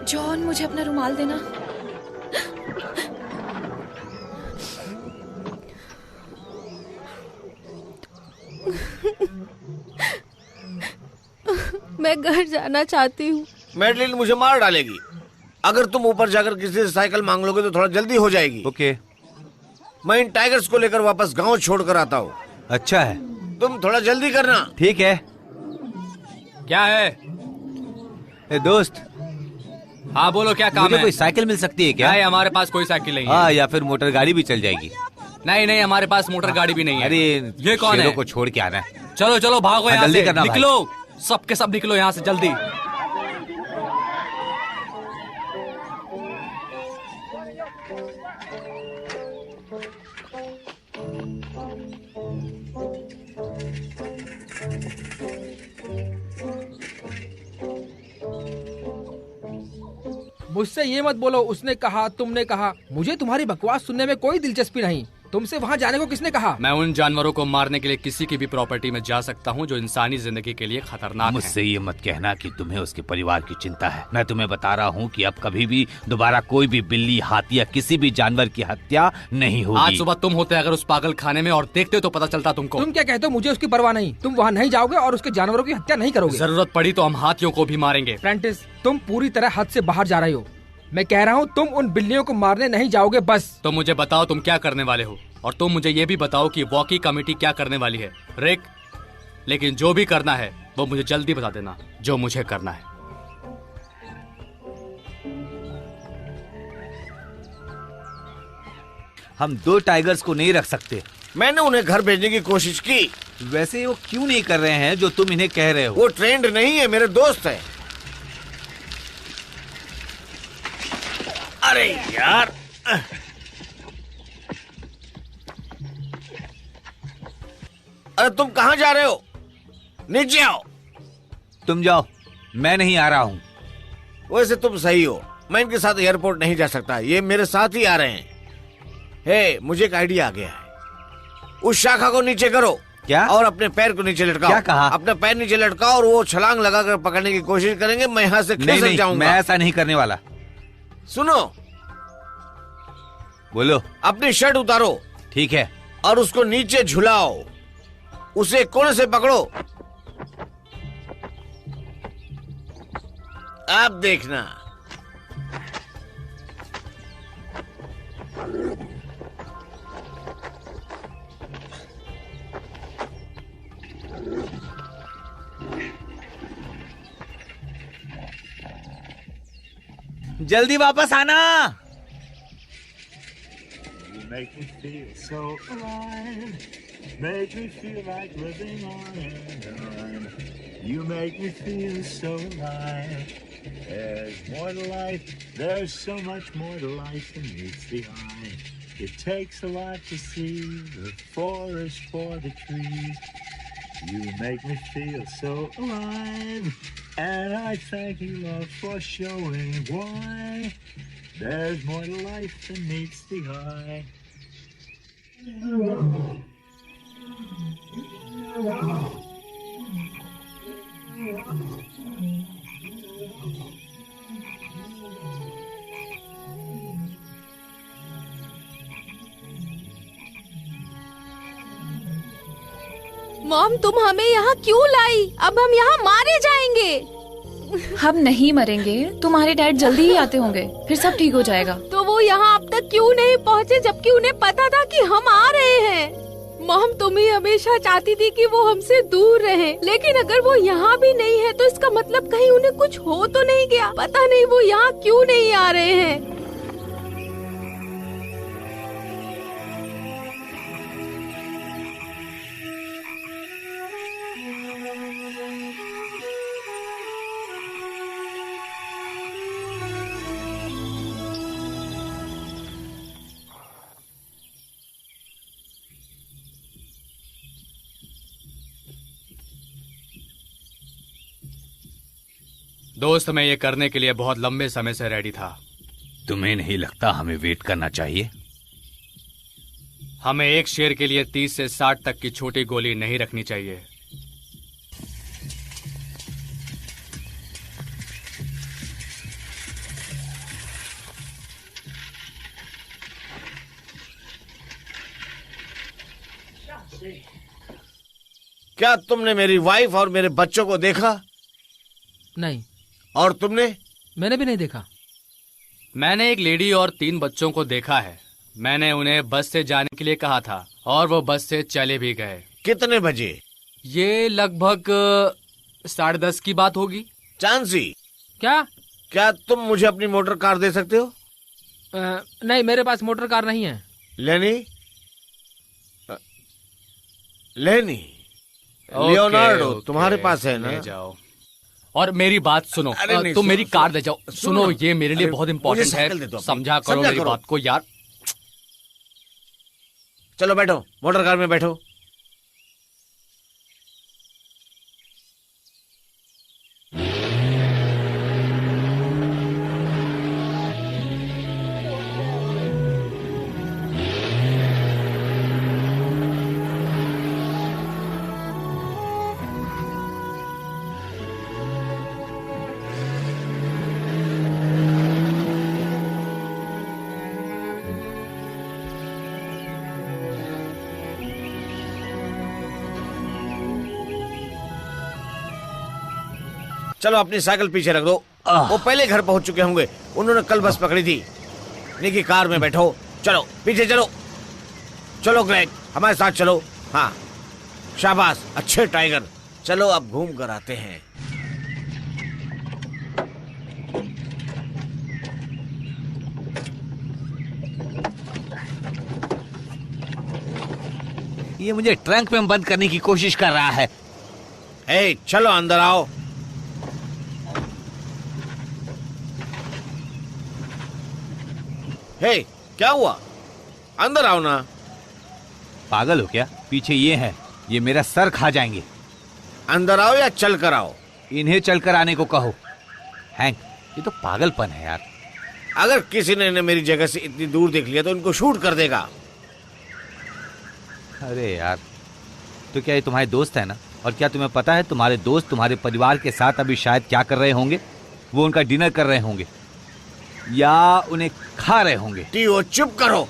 जॉन, मुझे अपना रुमाल देना। मैं घर जाना चाहती हूँ। मैडलिन मुझे मार डालेगी। अगर तुम ऊपर जाकर किसी से साइकिल मांग लोगे तो थोड़ा जल्दी हो जाएगी। ओके। मैं इन टाइगर्स को लेकर वापस गांव छोड़कर आता हूँ। अच्छा है, तुम थोड़ा जल्दी करना। ठीक है। क्या है? ए दोस्त, हाँ बोलो, क्या काम मुझे है? कोई साइकिल मिल सकती है क्या? नहीं, हमारे पास कोई साइकिल नहीं है। हाँ, या फिर मोटर गाड़ी भी चल जाएगी। नहीं नहीं, हमारे पास मोटर गाड़ी भी नहीं है। अरे ये कौन शेरों है? को छोड़ के आना है। चलो चलो भागो हाँ, यहाँ जल्दी से। करना भाई। निकलो, सबके सब निकलो यहाँ से जल्दी। मुझसे ये मत बोलो उसने कहा, तुमने कहा। मुझे तुम्हारी बकवास सुनने में कोई दिलचस्पी नहीं। तुमसे वहाँ जाने को किसने कहा? मैं उन जानवरों को मारने के लिए किसी की भी प्रॉपर्टी में जा सकता हूँ जो इंसानी जिंदगी के लिए खतरनाक है। मुझसे ये मत कहना कि तुम्हें उसके परिवार की चिंता है। मैं तुम्हें बता रहा हूँ कि अब कभी भी दोबारा कोई भी बिल्ली, हाथी या किसी भी जानवर की हत्या नहीं होगी। आज सुबह तुम होते अगर उस पागल खाने में और देखते तो पता चलता तुमको। तुम क्या कहते हो? मुझे उसकी परवाह नहीं। तुम वहाँ नहीं जाओगे और उसके जानवरों की हत्या नहीं करोगे। जरूरत पड़ी तो हम हाथियों को भी मारेंगे। प्रेंटिस, तुम पूरी तरह हद से बाहर जा रहे हो। मैं कह रहा हूँ तुम उन बिल्लियों को मारने नहीं जाओगे बस। तो मुझे बताओ तुम क्या करने वाले हो, और तुम मुझे ये भी बताओ कि वॉकी कमेटी क्या करने वाली है। रिक, लेकिन जो भी करना है वो मुझे जल्दी बता देना, जो मुझे करना है। हम 2 टाइगर्स को नहीं रख सकते। मैंने उन्हें घर भेजने की कोशिश की। वैसे वो क्यों नहीं कर रहे हैं जो तुम इन्हें कह रहे हो? वो ट्रेंड नहीं है, मेरे दोस्त है। अरे यार, अरे तुम कहां जा रहे हो? नीचे आओ। तुम जाओ, मैं नहीं आ रहा हूँ। वैसे तुम सही हो, मैं इनके साथ एयरपोर्ट नहीं जा सकता, ये मेरे साथ ही आ रहे हैं। हे, मुझे एक आइडिया आ गया है। उस शाखा को नीचे करो। क्या? और अपने पैर को नीचे लटकाओ। क्या कहा? अपने पैर नीचे लटकाओ और वो छलांग लगाकर पकड़ने की कोशिश करेंगे। मैं यहाँ से नहीं, खिसक जाऊंगा। मैं ऐसा नहीं करने वाला। सुनो, बोलो। अपनी शर्ट उतारो ठीक है। और उसको नीचे झुलाओ। उसे कोने से पकड़ो। आप देखना। जल्दी वापस आना। You make me feel so alive. Make me feel like living on and on. You make me feel so alive. There's more to life. There's so much more to life than meets the eye. It takes a lot to see the forest for the trees. You make me feel so alive. And I thank you, love, for showing why there's more to life than meets the eye. Mom, तुम हमें यहाँ क्यों लाई? अब हम यहाँ मारे जाएंगे। हम नहीं मरेंगे, तुम्हारे डैड जल्दी ही आते होंगे, फिर सब ठीक हो जाएगा। तो वो यहाँ अब तक क्यों नहीं पहुँचे जबकि उन्हें पता था कि हम आ रहे हैं? मॉम, तुम ही हमेशा चाहती थी कि वो हमसे दूर रहे, लेकिन अगर वो यहाँ भी नहीं है तो इसका मतलब कहीं उन्हें कुछ हो तो नहीं गया। पता नहीं वो यहाँ क्यों नहीं आ रहे हैं। दोस्त, मैं ये करने के लिए बहुत लंबे समय से रेडी था। तुम्हें नहीं लगता हमें वेट करना चाहिए? हमें एक शेर के लिए 30 से 60 तक की छोटी गोली नहीं रखनी चाहिए। क्या तुमने मेरी वाइफ और मेरे बच्चों को देखा? नहीं। और तुमने? मैंने भी नहीं देखा। मैंने एक लेडी और 3 बच्चों को देखा है। मैंने उन्हें बस से जाने के लिए कहा था और वो बस से चले भी गए। कितने बजे? ये लगभग 10:30 की बात होगी। चांसी, क्या तुम मुझे अपनी मोटर कार दे सकते हो? नहीं, मेरे पास मोटर कार नहीं है। लेनी, लियोनार्डो, तुम्हारे पास है ना? ले जाओ। और मेरी बात सुनो, नहीं, तुम मेरी सुनो, कार ले जाओ। सुनो, ये मेरे लिए बहुत मुझे इम्पोर्टेंट साइकिल दे है, दो अपनी। समझा करो समझा मेरी करो। बात को यार। चलो बैठो, मोटर कार में बैठो। चलो अपनी साइकिल पीछे रख दो। वो पहले घर पहुंच चुके होंगे, उन्होंने कल बस पकड़ी थी। निकी, कार में बैठो। चलो पीछे चलो। चलो ग्रेग, हमारे साथ चलो। हाँ, शाबाश, अच्छे टाइगर। चलो अब घूम कर आते हैं। ये मुझे ट्रंक में बंद करने की कोशिश कर रहा है। हे, चलो अंदर आओ। हे, क्या हुआ? अंदर आओ ना। पागल हो क्या? पीछे ये है, ये मेरा सर खा जाएंगे। अंदर आओ या चल कर आओ। इन्हें चलकर आने को कहो। हैंक, ये तो पागलपन है यार। अगर किसी ने मेरी जगह से इतनी दूर देख लिया तो इनको शूट कर देगा। अरे यार, तो क्या ये तुम्हारे दोस्त है ना? और क्या तुम्हें पता है तुम्हारे दोस्त तुम्हारे परिवार के साथ अभी शायद क्या कर रहे होंगे? वो उनका डिनर कर रहे होंगे या उन्हें खा रहे होंगे। टीओ, चुप करो।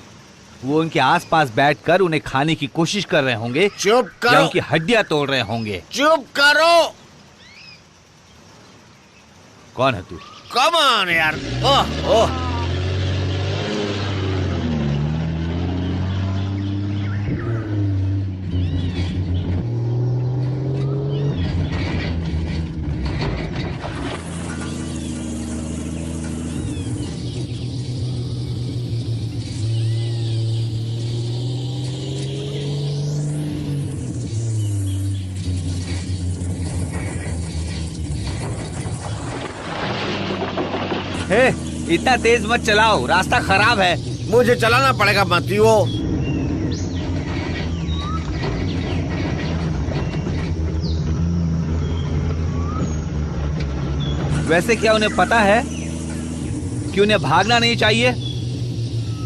वो उनके आसपास बैठकर उन्हें खाने की कोशिश कर रहे होंगे। चुप करो। या उनकी हड्डियां तोड़ रहे होंगे। चुप करो। कौन है तू? कम ऑन यार। ओह ओह। हे, इतना तेज मत चलाओ, रास्ता खराब है। मुझे चलाना पड़ेगा मतियो। वैसे क्या उन्हें पता है कि उन्हें भागना नहीं चाहिए?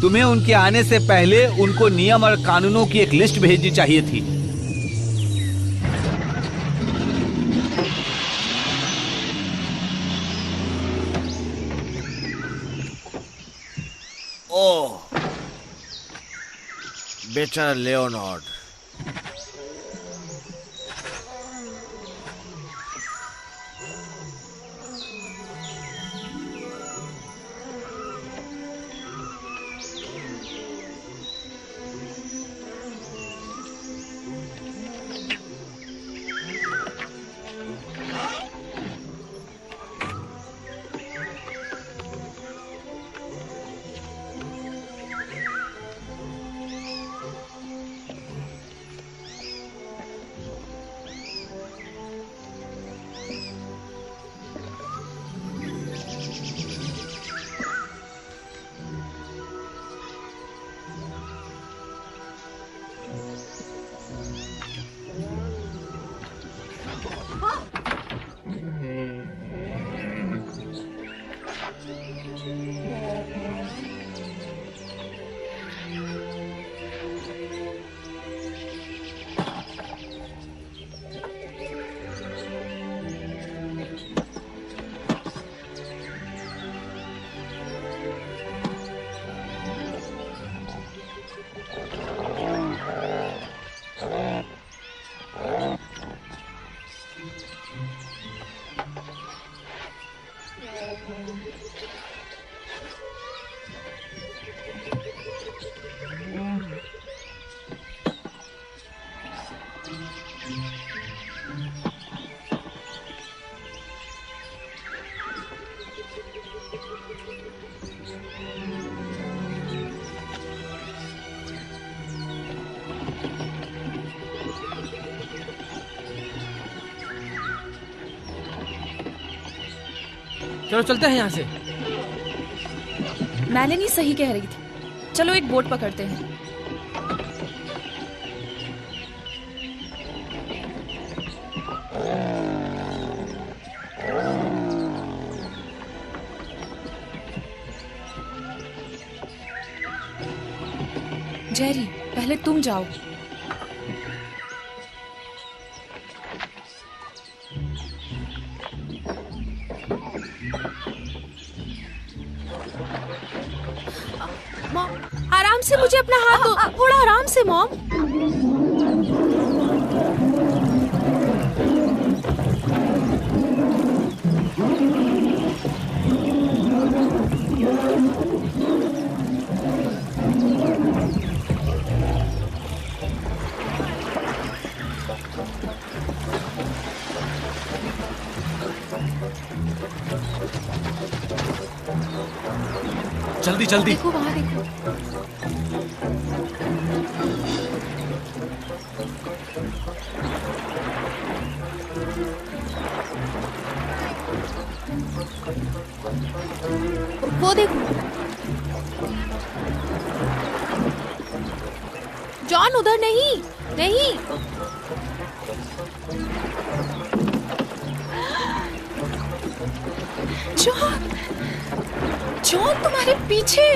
तुम्हें उनके आने से पहले उनको नियम और कानूनों की एक लिस्ट भेजनी चाहिए थी। ओह, बेचारा लियोनार्ड। चलो चलते हैं यहाँ से। मैंने सही कह रही थी। चलो एक बोट पकड़ते हैं। जेरी, पहले तुम जाओ। मॉम, आराम से, मुझे अपना हाथ दो। थोड़ा आराम से मॉम। जल्दी जल्दी। देखो वहाँ देखो। वो देखो, जॉन उधर नहीं, नहीं। जॉन, जॉन तुम्हारे पीछे।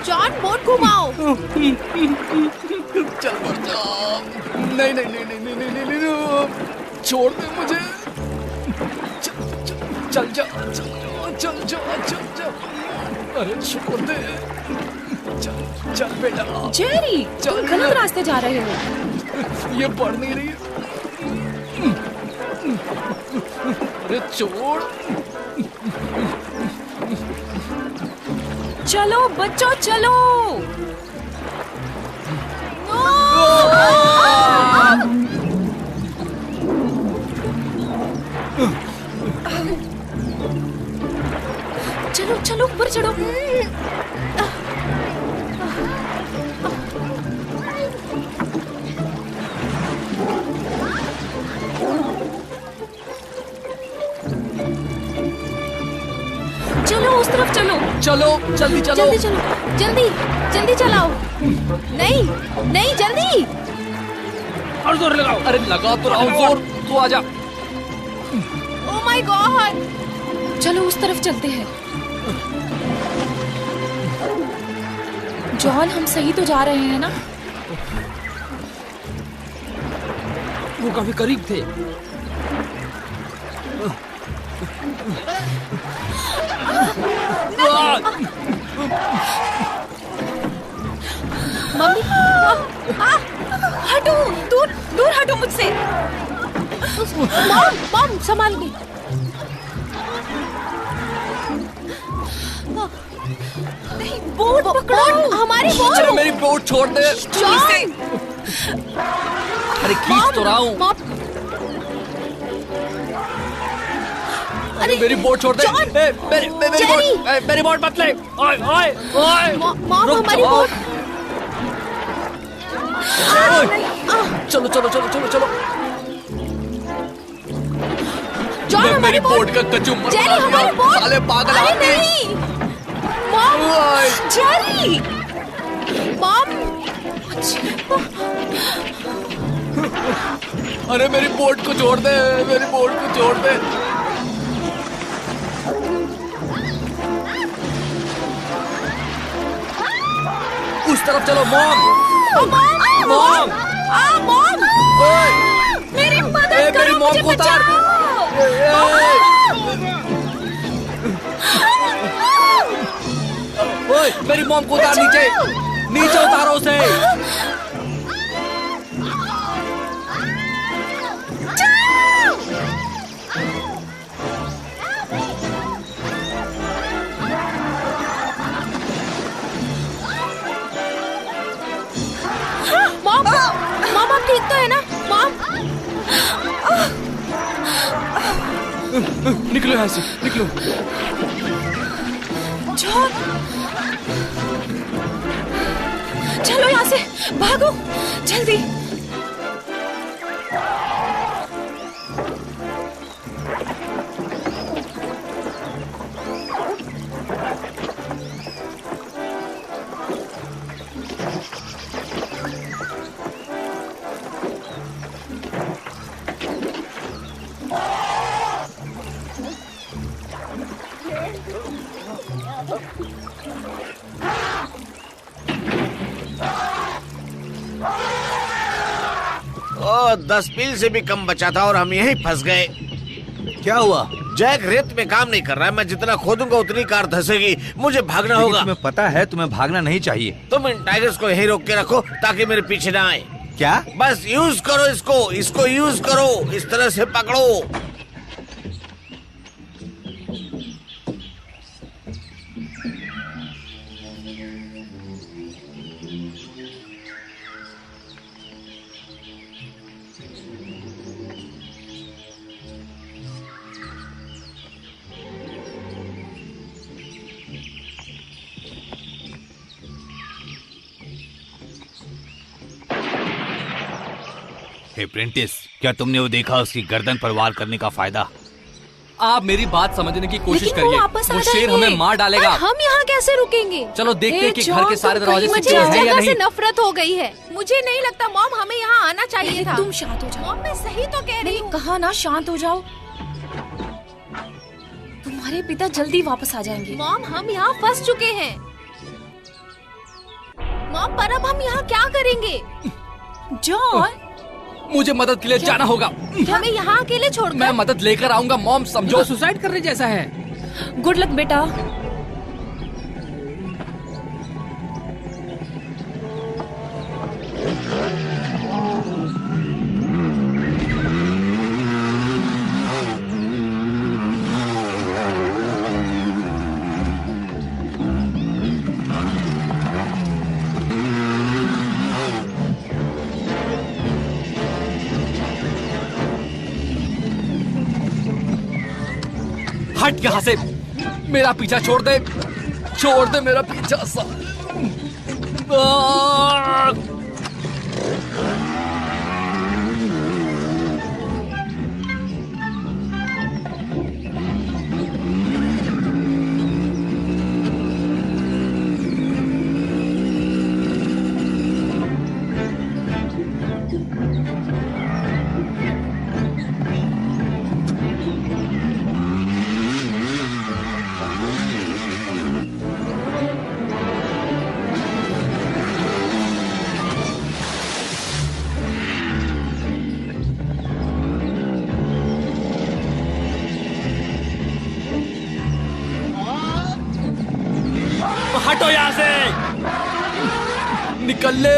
जॉन बोट घुमाओ। चल मर जा। नहीं नहीं नहीं नहीं नहीं नहीं नहीं, नहीं। छोड़ दे मुझे। चल जा, चल जा, चल जा। अरे छोड़ दे। चल चल बेटा। जेरी, तुम चल। गलत रास्ते जा रहे हो। ये पढ़ नहीं रही है। अरे छोड़। चलो बच्चों, चलो। चलो चलो, ऊपर चढ़ो। चलो उस तरफ चलो। चलो जल्दी चलो। जल्दी चलो, जल्दी जल्दी चलाओ। नहीं नहीं, जल्दी। और जोर लगाओ। अरे लगा तो रहा हूँ जोर, तू आजा। Oh my God. चलो उस तरफ चलते हैं। जॉन, हम सही तो जा रहे हैं ना? वो काफी करीब थे। मम्मी, हटो, दूर दूर हटो मुझसे। मॉम मॉम संभाल के। नहीं, बोट पकड़ो। हमारी बोट। चलो मेरी बोट छोड़ दे। जॉन। अरे खींच तो रहा हूँ। मॉम। अरे मेरी बोट छोड़ दे। जॉन। मेरी जेरी। बोट, मेरी बोट मत ले। ओए ओए ओए। मॉम, रुक हमारी जाओ। बोट। चलो चलो चलो चलो चलो। जॉन, मैं हमारी मेरी बोट। बोट का कचुम्बर जेरी, बना दिया। हमारी बोट। साले पागल अरे आदमी। नहीं। मॉम, ओए। Jerry, mom. अरे मेरी बोट को छोड़ दे, मेरी बोट को छोड़ दे। उस तरफ चलो मॉम। मॉम। मॉम। ओए। मेरी मदद ए, करो, मेरी मॉम मुझे को उतार। ओए, मेरी मॉम को उतार नीचे। नीचे उतारो उसे। मॉम, मॉम आप ठीक तो है ना? मॉम। निकलो यहाँ से, निकलो। जॉन, चलो यहाँ से, भागो जल्दी। ओ, 10 मील से भी कम बचा था और हम यहीं फंस गए। क्या हुआ? जैक रेत में काम नहीं कर रहा है। मैं जितना खोदूंगा उतनी कार धंसेगी। मुझे भागना होगा। तुम्हें पता है तुम्हें भागना नहीं चाहिए। तुम इन टाइगर्स को यहीं रोक के रखो ताकि मेरे पीछे ना आए। क्या? बस यूज करो इसको यूज करो। इस तरह से पकड़ो। हे प्रेंटिस, क्या तुमने वो देखा उसकी गर्दन पर वार करने का फायदा? आप मेरी बात समझने की कोशिश लेकिन वो करिए। वापस आ वो शेर जाएंगे। हमें मार डालेगा। और हम यहाँ कैसे रुकेंगे? चलो देखते हैं कि जॉन, घर के सारे तुम दरवाजे कहीं मुझे सिक्योर इस हैं या जगह से नहीं। नफरत हो गई है। मुझे नहीं लगता मॉम हमें यहाँ आना चाहिए था। तुम शांत हो जाओ। मॉम मैं सही तो कह रही मैंने हूँ। कहा ना शांत हो जाओ। तुम्हारे पिता जल्दी वापस आ जाएंगे। मॉम हम यहाँ फंस चुके हैं। मॉम पर अब हम यहाँ क्या करेंगे? जॉन, मुझे मदद के लिए जाना होगा। हमें यहाँ अकेले मैं छोड़कर? मदद लेकर आऊंगा मॉम, समझो। जो सुसाइड करने जैसा है। गुड लक बेटा। हट यहाँ से, मेरा पीछा छोड़ दे, छोड़ दे मेरा पीछा सा। हटो यहाँ से, निकल ले।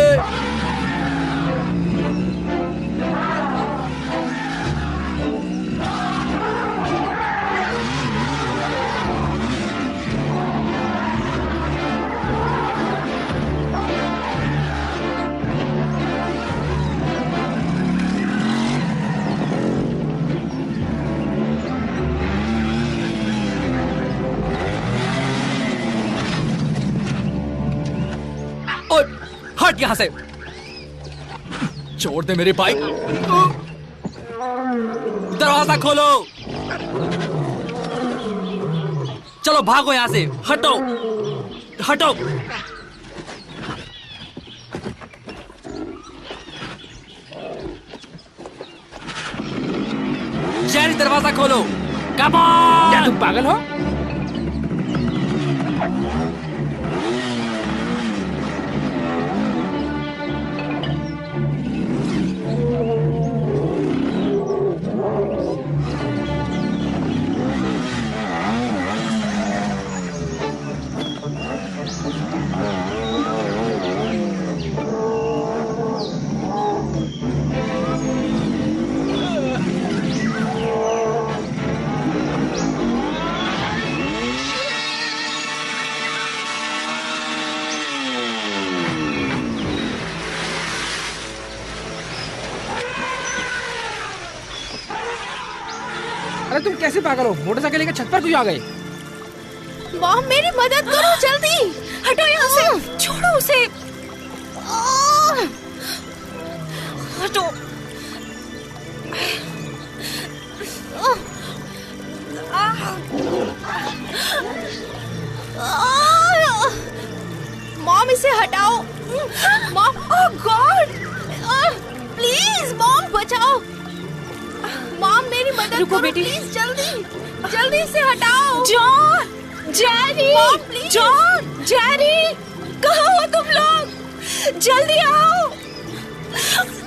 हट यहाँ से, छोड़ दे मेरी बाइक। दरवाजा खोलो, चलो भागो यहाँ से, हटो हटो। जेरी दरवाजा खोलो, कम ऑन। क्या तुम पागल हो? अरे तुम कैसे पागल हो? मोटरसाइकिल लेकर छत पर क्यों आ गए? मॉम मेरी मदद करो जल्दी। हटो यहाँ से, छोड़ो उसे। हटो। मॉम इसे हटाओ। Mom, oh God, please mom बचाओ। मॉम मेरी मदद रुको करो बेटी। प्लीज, जल्दी जल्दी इसे हटाओ। John, Jerry, mom, please. John, Jerry, कहाँ हो तुम लोग? जल्दी आओ।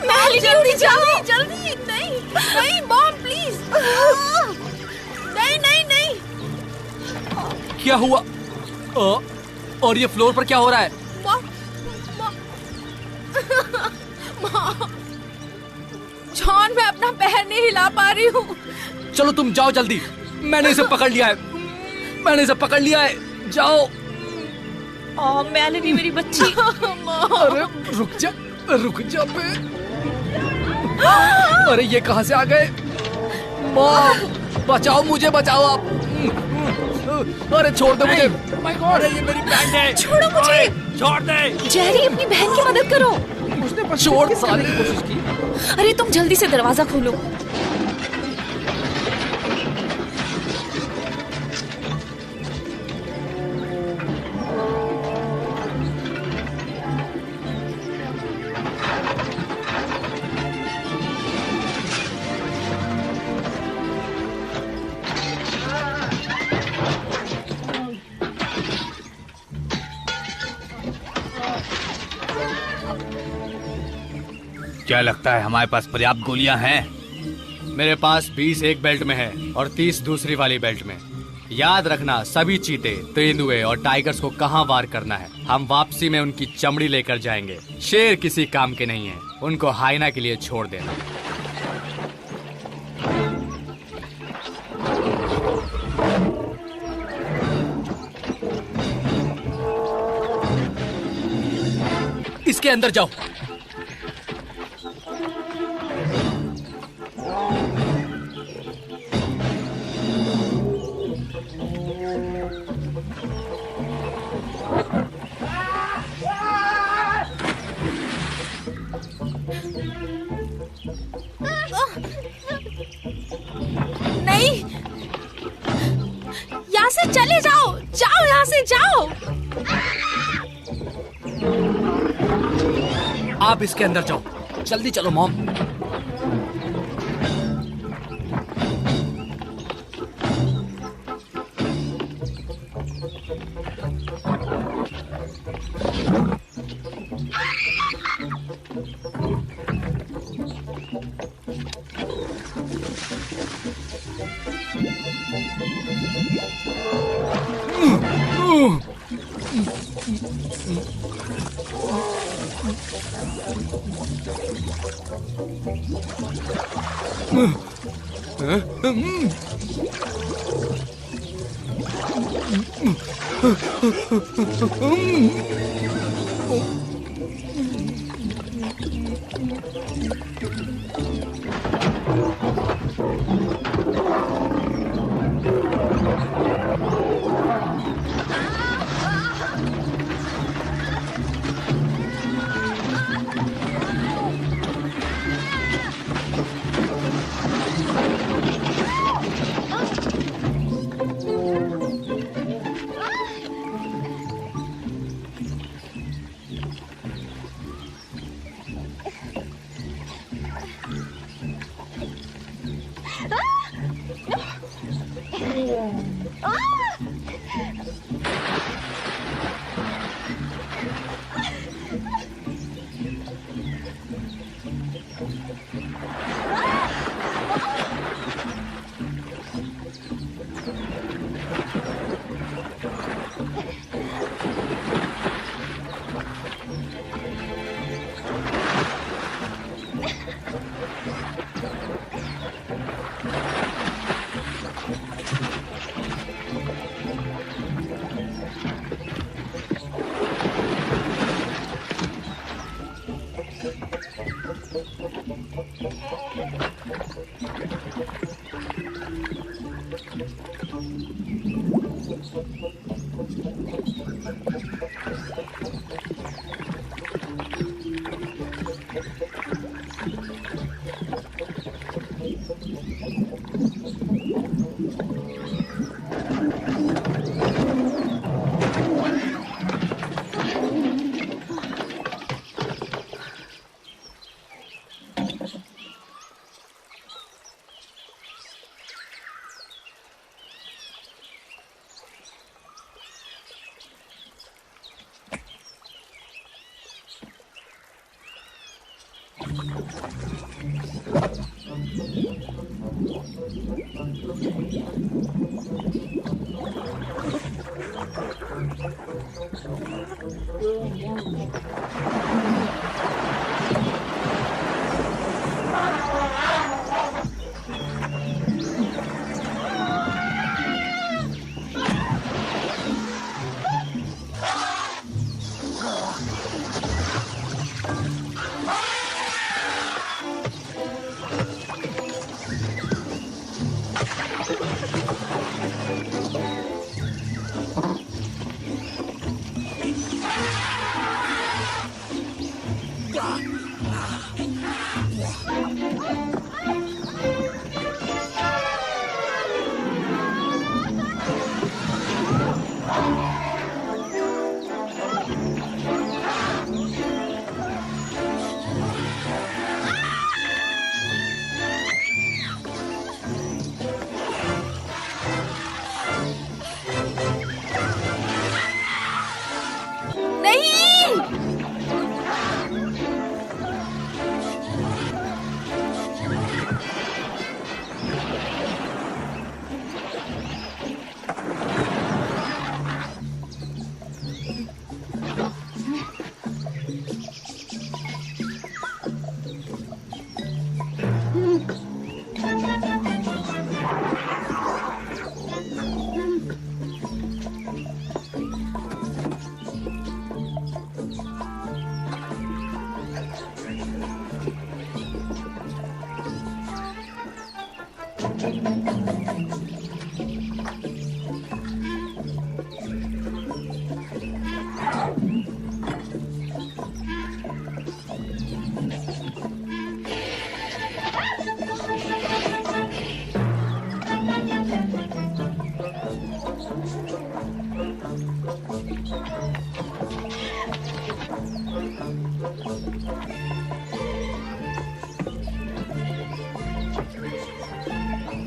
मैं उड़ी जाओ। जल्दी। नहीं नहीं मॉम प्लीज। नहीं नहीं नहीं। क्या हुआ? और ये फ्लोर पर क्या हो रहा है? मॉम मॉम, जॉन मैं अपना पैर नहीं हिला पा रही हूँ। चलो तुम जाओ जल्दी, मैंने इसे पकड़ लिया है, मैंने इसे पकड़ लिया है, जाओ। मैलेडी मेरी बच्ची। अरे रुक जा बे। अरे ये कहाँ से आ गए? मॉम बचाओ, मुझे बचाओ आप। अरे छोड़ दे मुझे। माय गॉड, अरे ये मेरी पैंट है, छोड़ो मुझे। छोड़ दे। जेरी, अपनी बहन की मदद करो। उसने बस छोड़ किस करने साले। की कोशिश की। अरे तुम जल्दी से दरवाजा खोलो। क्या लगता है हमारे पास पर्याप्त गोलियां हैं? मेरे पास 20 एक बेल्ट में है और 30 दूसरी वाली बेल्ट में। याद रखना, सभी चीते, तेंदुए और टाइगर्स को कहाँ वार करना है। हम वापसी में उनकी चमड़ी लेकर जाएंगे। शेर किसी काम के नहीं है, उनको हाइना के लिए छोड़ देना। इसके अंदर जाओ। नहीं, यहाँ से चले जाओ, जाओ यहाँ से जाओ। आप इसके अंदर जाओ, जल्दी चलो मॉम।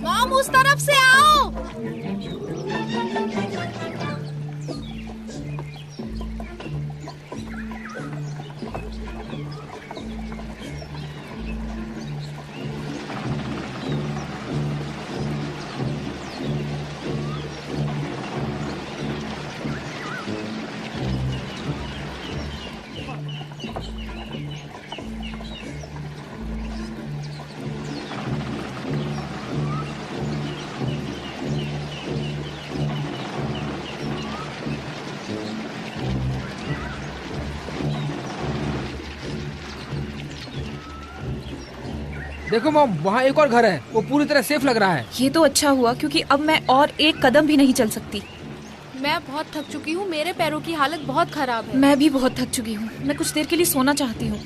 मॉम उस तरफ से आओ। देखो मॉम, वहाँ एक और घर है, वो पूरी तरह सेफ लग रहा है। ये तो अच्छा हुआ क्योंकि अब मैं और एक कदम भी नहीं चल सकती। मैं बहुत थक चुकी हूँ, मेरे पैरों की हालत बहुत खराब है। मैं भी बहुत थक चुकी हूँ, मैं कुछ देर के लिए सोना चाहती हूँ।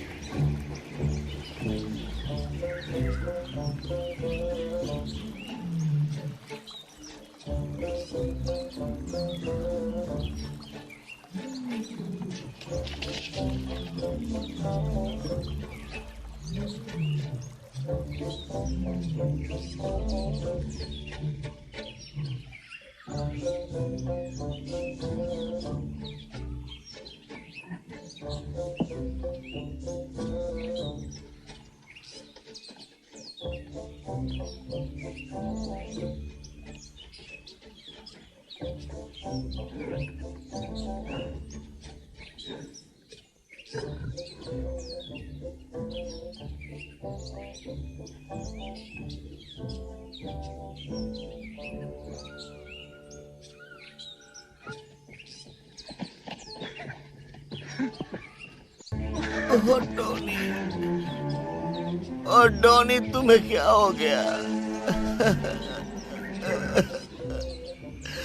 और डॉनी, तुम्हें क्या हो गया?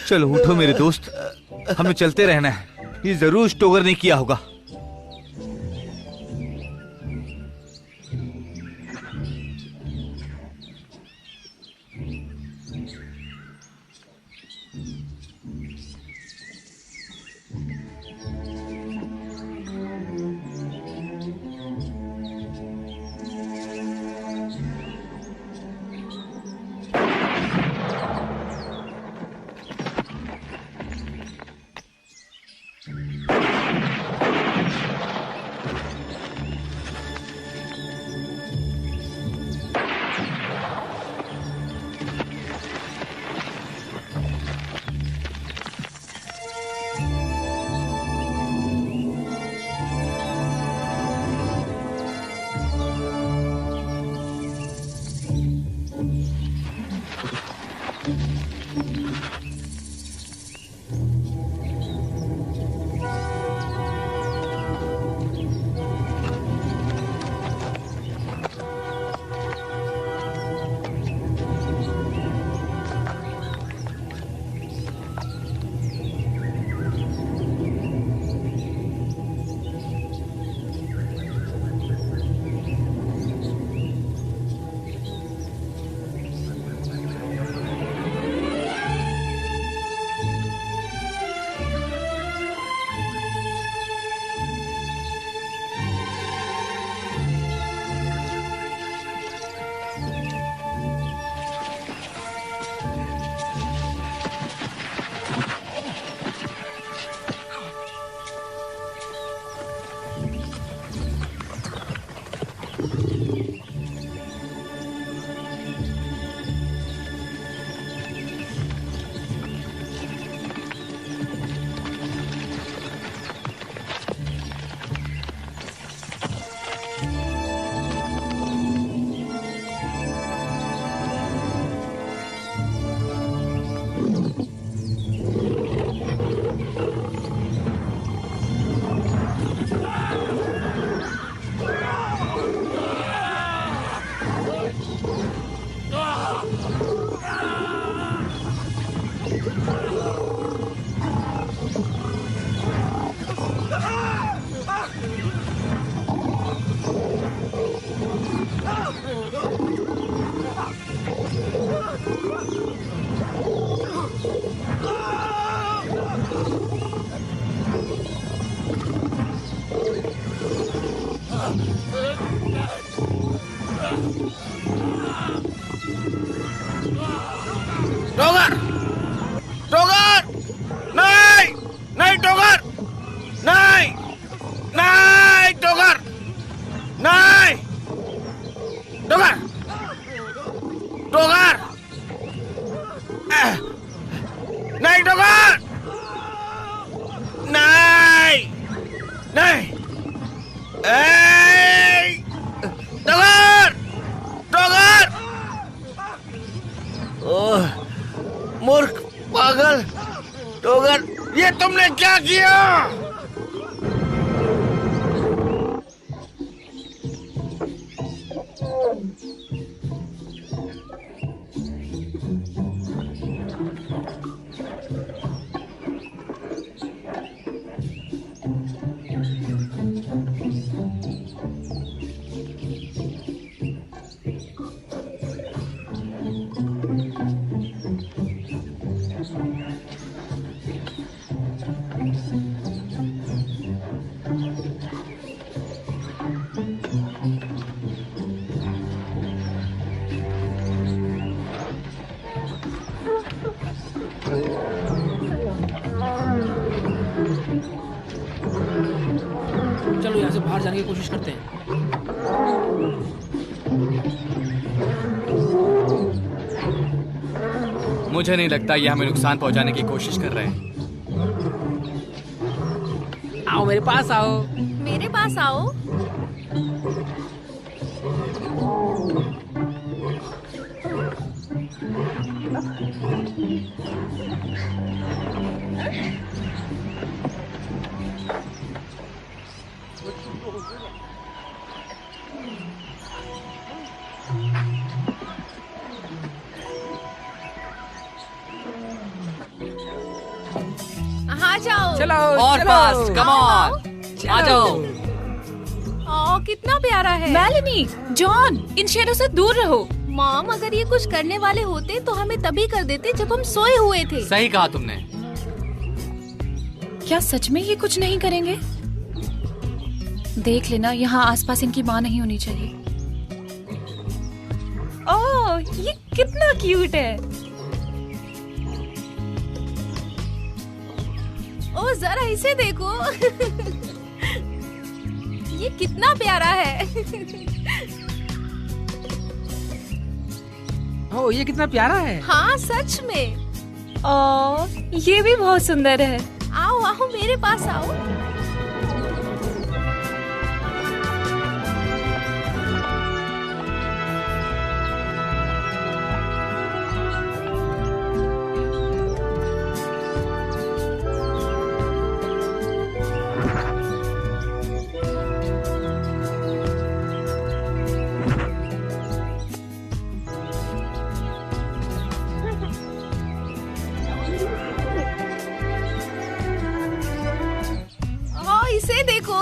चलो उठो मेरे दोस्त, हमें चलते रहना है। ये जरूर स्टोगर ने किया होगा। टोगर, ये तुमने क्या किया? चलो यहाँ से बाहर जाने की कोशिश करते हैं। मुझे नहीं लगता ये हमें नुकसान पहुंचाने की कोशिश कर रहे हैं। आओ मेरे पास आओ। मेरे पास आओ। हाँ जाओ। चलो और चलो। पास, कम ऑन, आ जाओ। कितना प्यारा है। मेलेनी, जॉन, इन शेरों से दूर रहो। मॉम, अगर ये कुछ करने वाले होते तो हमें तभी कर देते जब हम सोए हुए थे। सही कहा तुमने। क्या सच में ये कुछ नहीं करेंगे? देख लेना, यहाँ आसपास इनकी माँ नहीं होनी चाहिए। ओह, ये कितना क्यूट है। ओ जरा इसे देखो। ये कितना प्यारा है। ओ, ये कितना प्यारा है। हाँ सच में। ओह, ये भी बहुत सुंदर है। आओ आओ मेरे पास आओ। इसे देखो।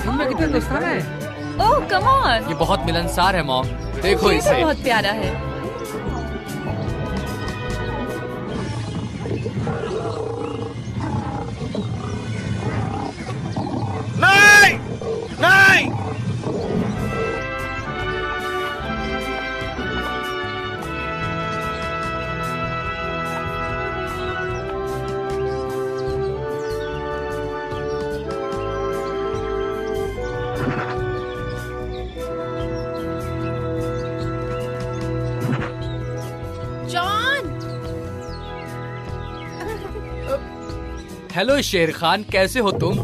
इनमें कितने दोस्ताना है। ओह कम ऑन, ये बहुत मिलनसार है मॉम, देखो ये तो इसे। बहुत प्यारा है। नहीं, नहीं। जॉन। हेलो शेर खान, कैसे हो तुम?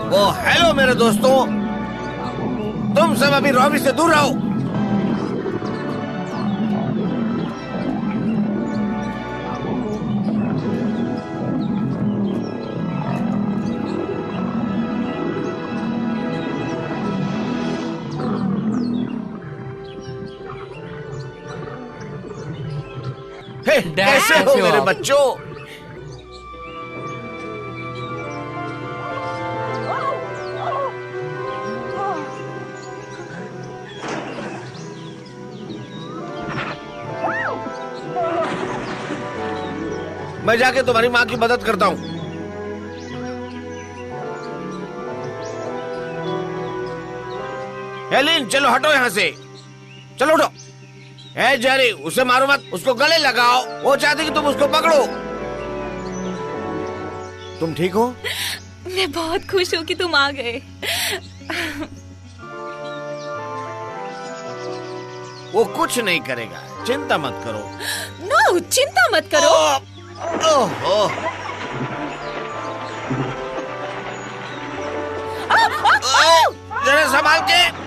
ओ हेलो मेरे दोस्तों, तुम सब अभी रॉबी से दूर रहो। हे, कैसे हो मेरे बच्चों? मैं जाके तुम्हारी माँ की मदद करता हूँ। हेलिन, चलो हटो यहाँ से, चलो उठो। है जेरी, उसे मारो मत, उसको गले लगाओ। वो चाहती कि तुम उसको पकड़ो। तुम ठीक हो? मैं बहुत खुश हूँ कि तुम आ गए। वो कुछ नहीं करेगा, चिंता मत करो। नो, चिंता मत करो। ओहो, जरा संभाल के।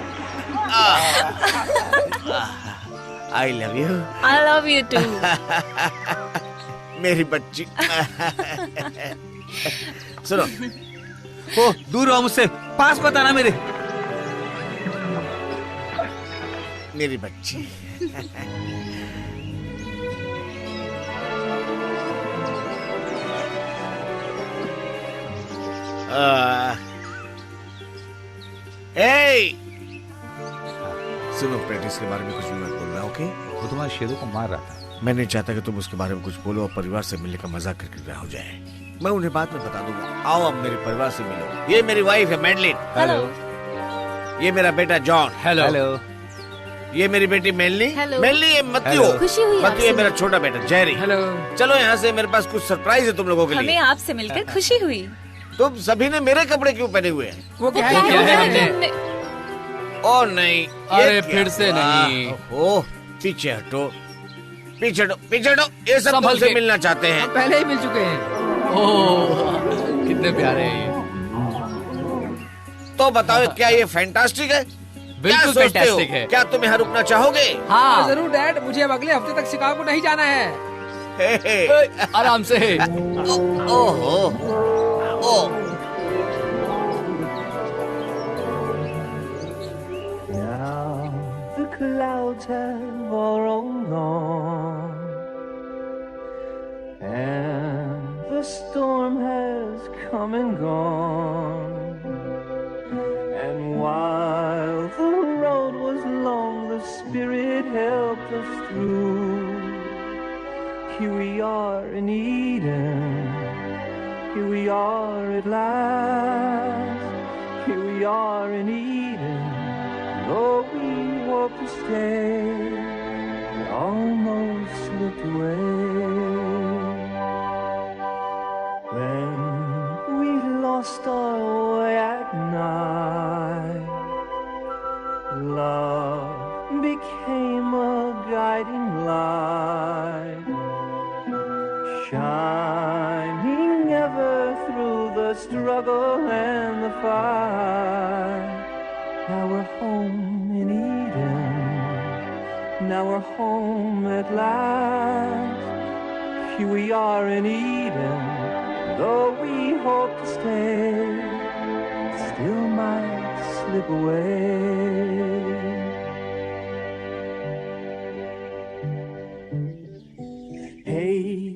I love you. I love you too. मेरी बच्ची। सुनो, ओ दूर रहो मुझसे, पास बताना मेरे। मेरी बच्ची। सुनो, प्रैक्टिस के बारे में कुछ भी मत बोलना, ओके? वो तुम्हारे शेरों को मार रहा था। मैं नहीं चाहता कि तुम उसके बारे में कुछ बोलो और परिवार से मिलने का मजाक करके विदा हो जाए। मैं उन्हें बाद में बता दूंगा। आओ अब मेरे परिवार से मिलो। ये मेरी वाइफ है मैडलिन। हेलो। ये मेरा बेटा जॉन। हेलो। हेलो। ये मेरी बेटी मेलनी। हेलो। मेलनी, ये मत्तियो। खुशी हुई मत्तियो, ये आपसे। मेरा छोटा बेटा जेरी। हेलो। चलो यहाँ से, मेरे पास कुछ सरप्राइज है तुम लोगों के हमें लिए। आपसे मिलकर खुशी हुई। तुम सभी ने मेरे कपड़े क्यों पहने हुए हैं? वो क्या क्या है? है कि हमने- ओ नहीं, अरे ये क्या? फिर से नहीं। ओह, पीछे हटो, पीछे हटो, पीछे हटो। ये सब संभल तुमसे के। मिलना चाहते हैं। हम पहले ही मिल चुके हैं। ओह, कितने प्यारे हैं ये। तो बताओ, क्या ये फैंटास्टिक है? बिल्कुल क्या सोचते हो? फैंटास्टिक है। क्या तुम यहाँ रुकना चाहोगे? हाँ, जरूर डैड, मुझे अब अगले हफ्ते तक शिकागो नहीं जाना है। हे, हे। आराम से। ओहो, ओ। Now the clouds have all rolled on, and the storm has come and gone. And while the road was long, the Spirit helped us through. Here we are in Eden, here we are at last. Here we are in Eden, though we hope to stay, we almost slipped away. Then we lost our way at night. Love became a guiding light, shining ever through the struggle and the fight. Now we're home in Eden, now we're home at last. Here we are in Eden, though we hope to stay, still might slip away. Hey,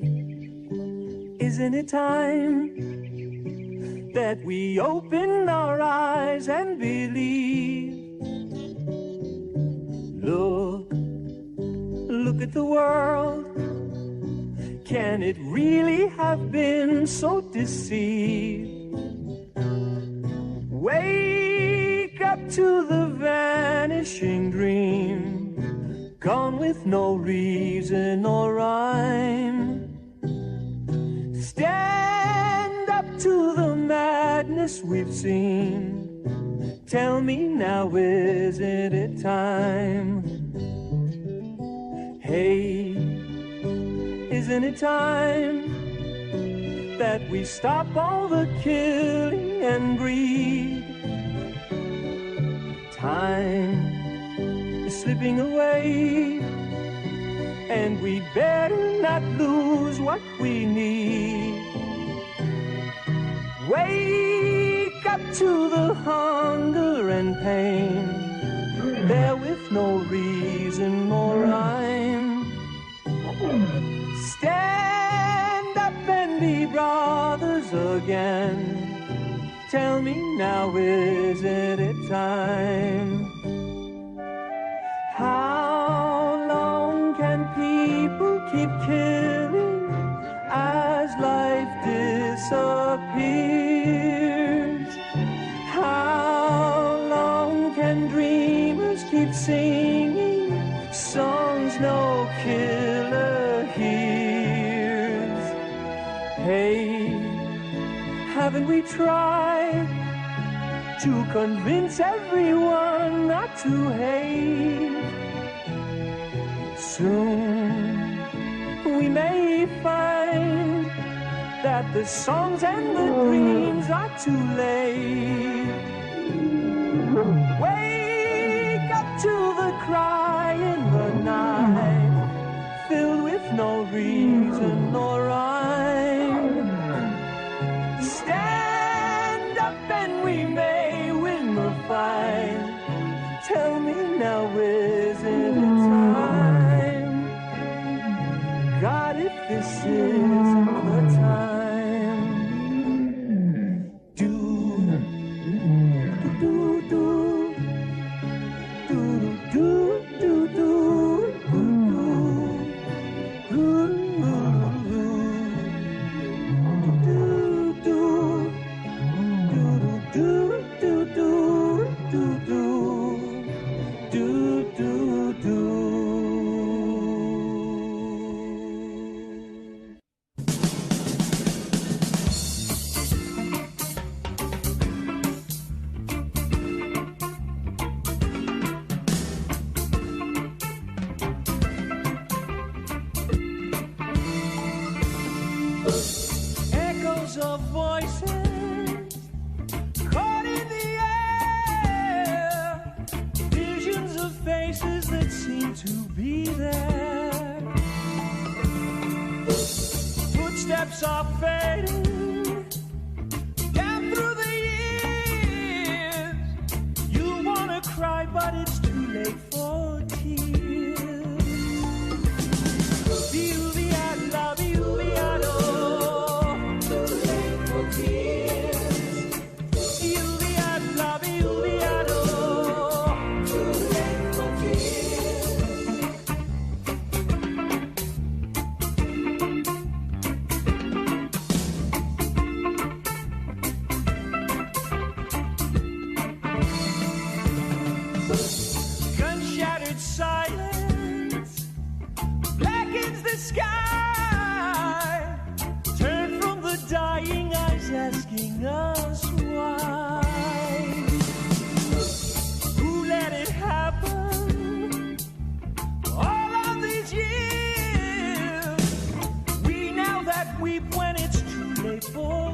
isn't it time that we open our eyes and believe? Look at the world. Can it really have been so deceived? Wake up to the vanishing dream, gone with no reason or rhyme. Stand up to the madness we've seen. Tell me now, isn't it time? Hey, isn't it time that we stop all the killing and greed? Time is slipping away, and we better not lose what we need. Wake up to the hunger and pain, there with no reason or rhyme. brothers again. Tell me now, isn't it time? How long can people keep killing as life disappears? How long can dreamers keep singing songs no killer hears? Hey, haven't we tried to convince everyone not to hate? Soon we may find that the songs and the dreams are too late. Wake up to the cry in the night, filled with no reason nor rhyme. Stand up and we may win the fight. Tell me now, isn't it time? God, if this isn't the time. Do do do do do do do Echoes of voices caught in the air, visions of faces that seem to be there. Footsteps are fading down through the years. You wanna cry, but it's too late for tears. Viuliada, viuliado. Gun-shattered silence blackens the sky. Turn from the dying eyes asking us why. Who let it happen all of these years? We now that weep when it's too late for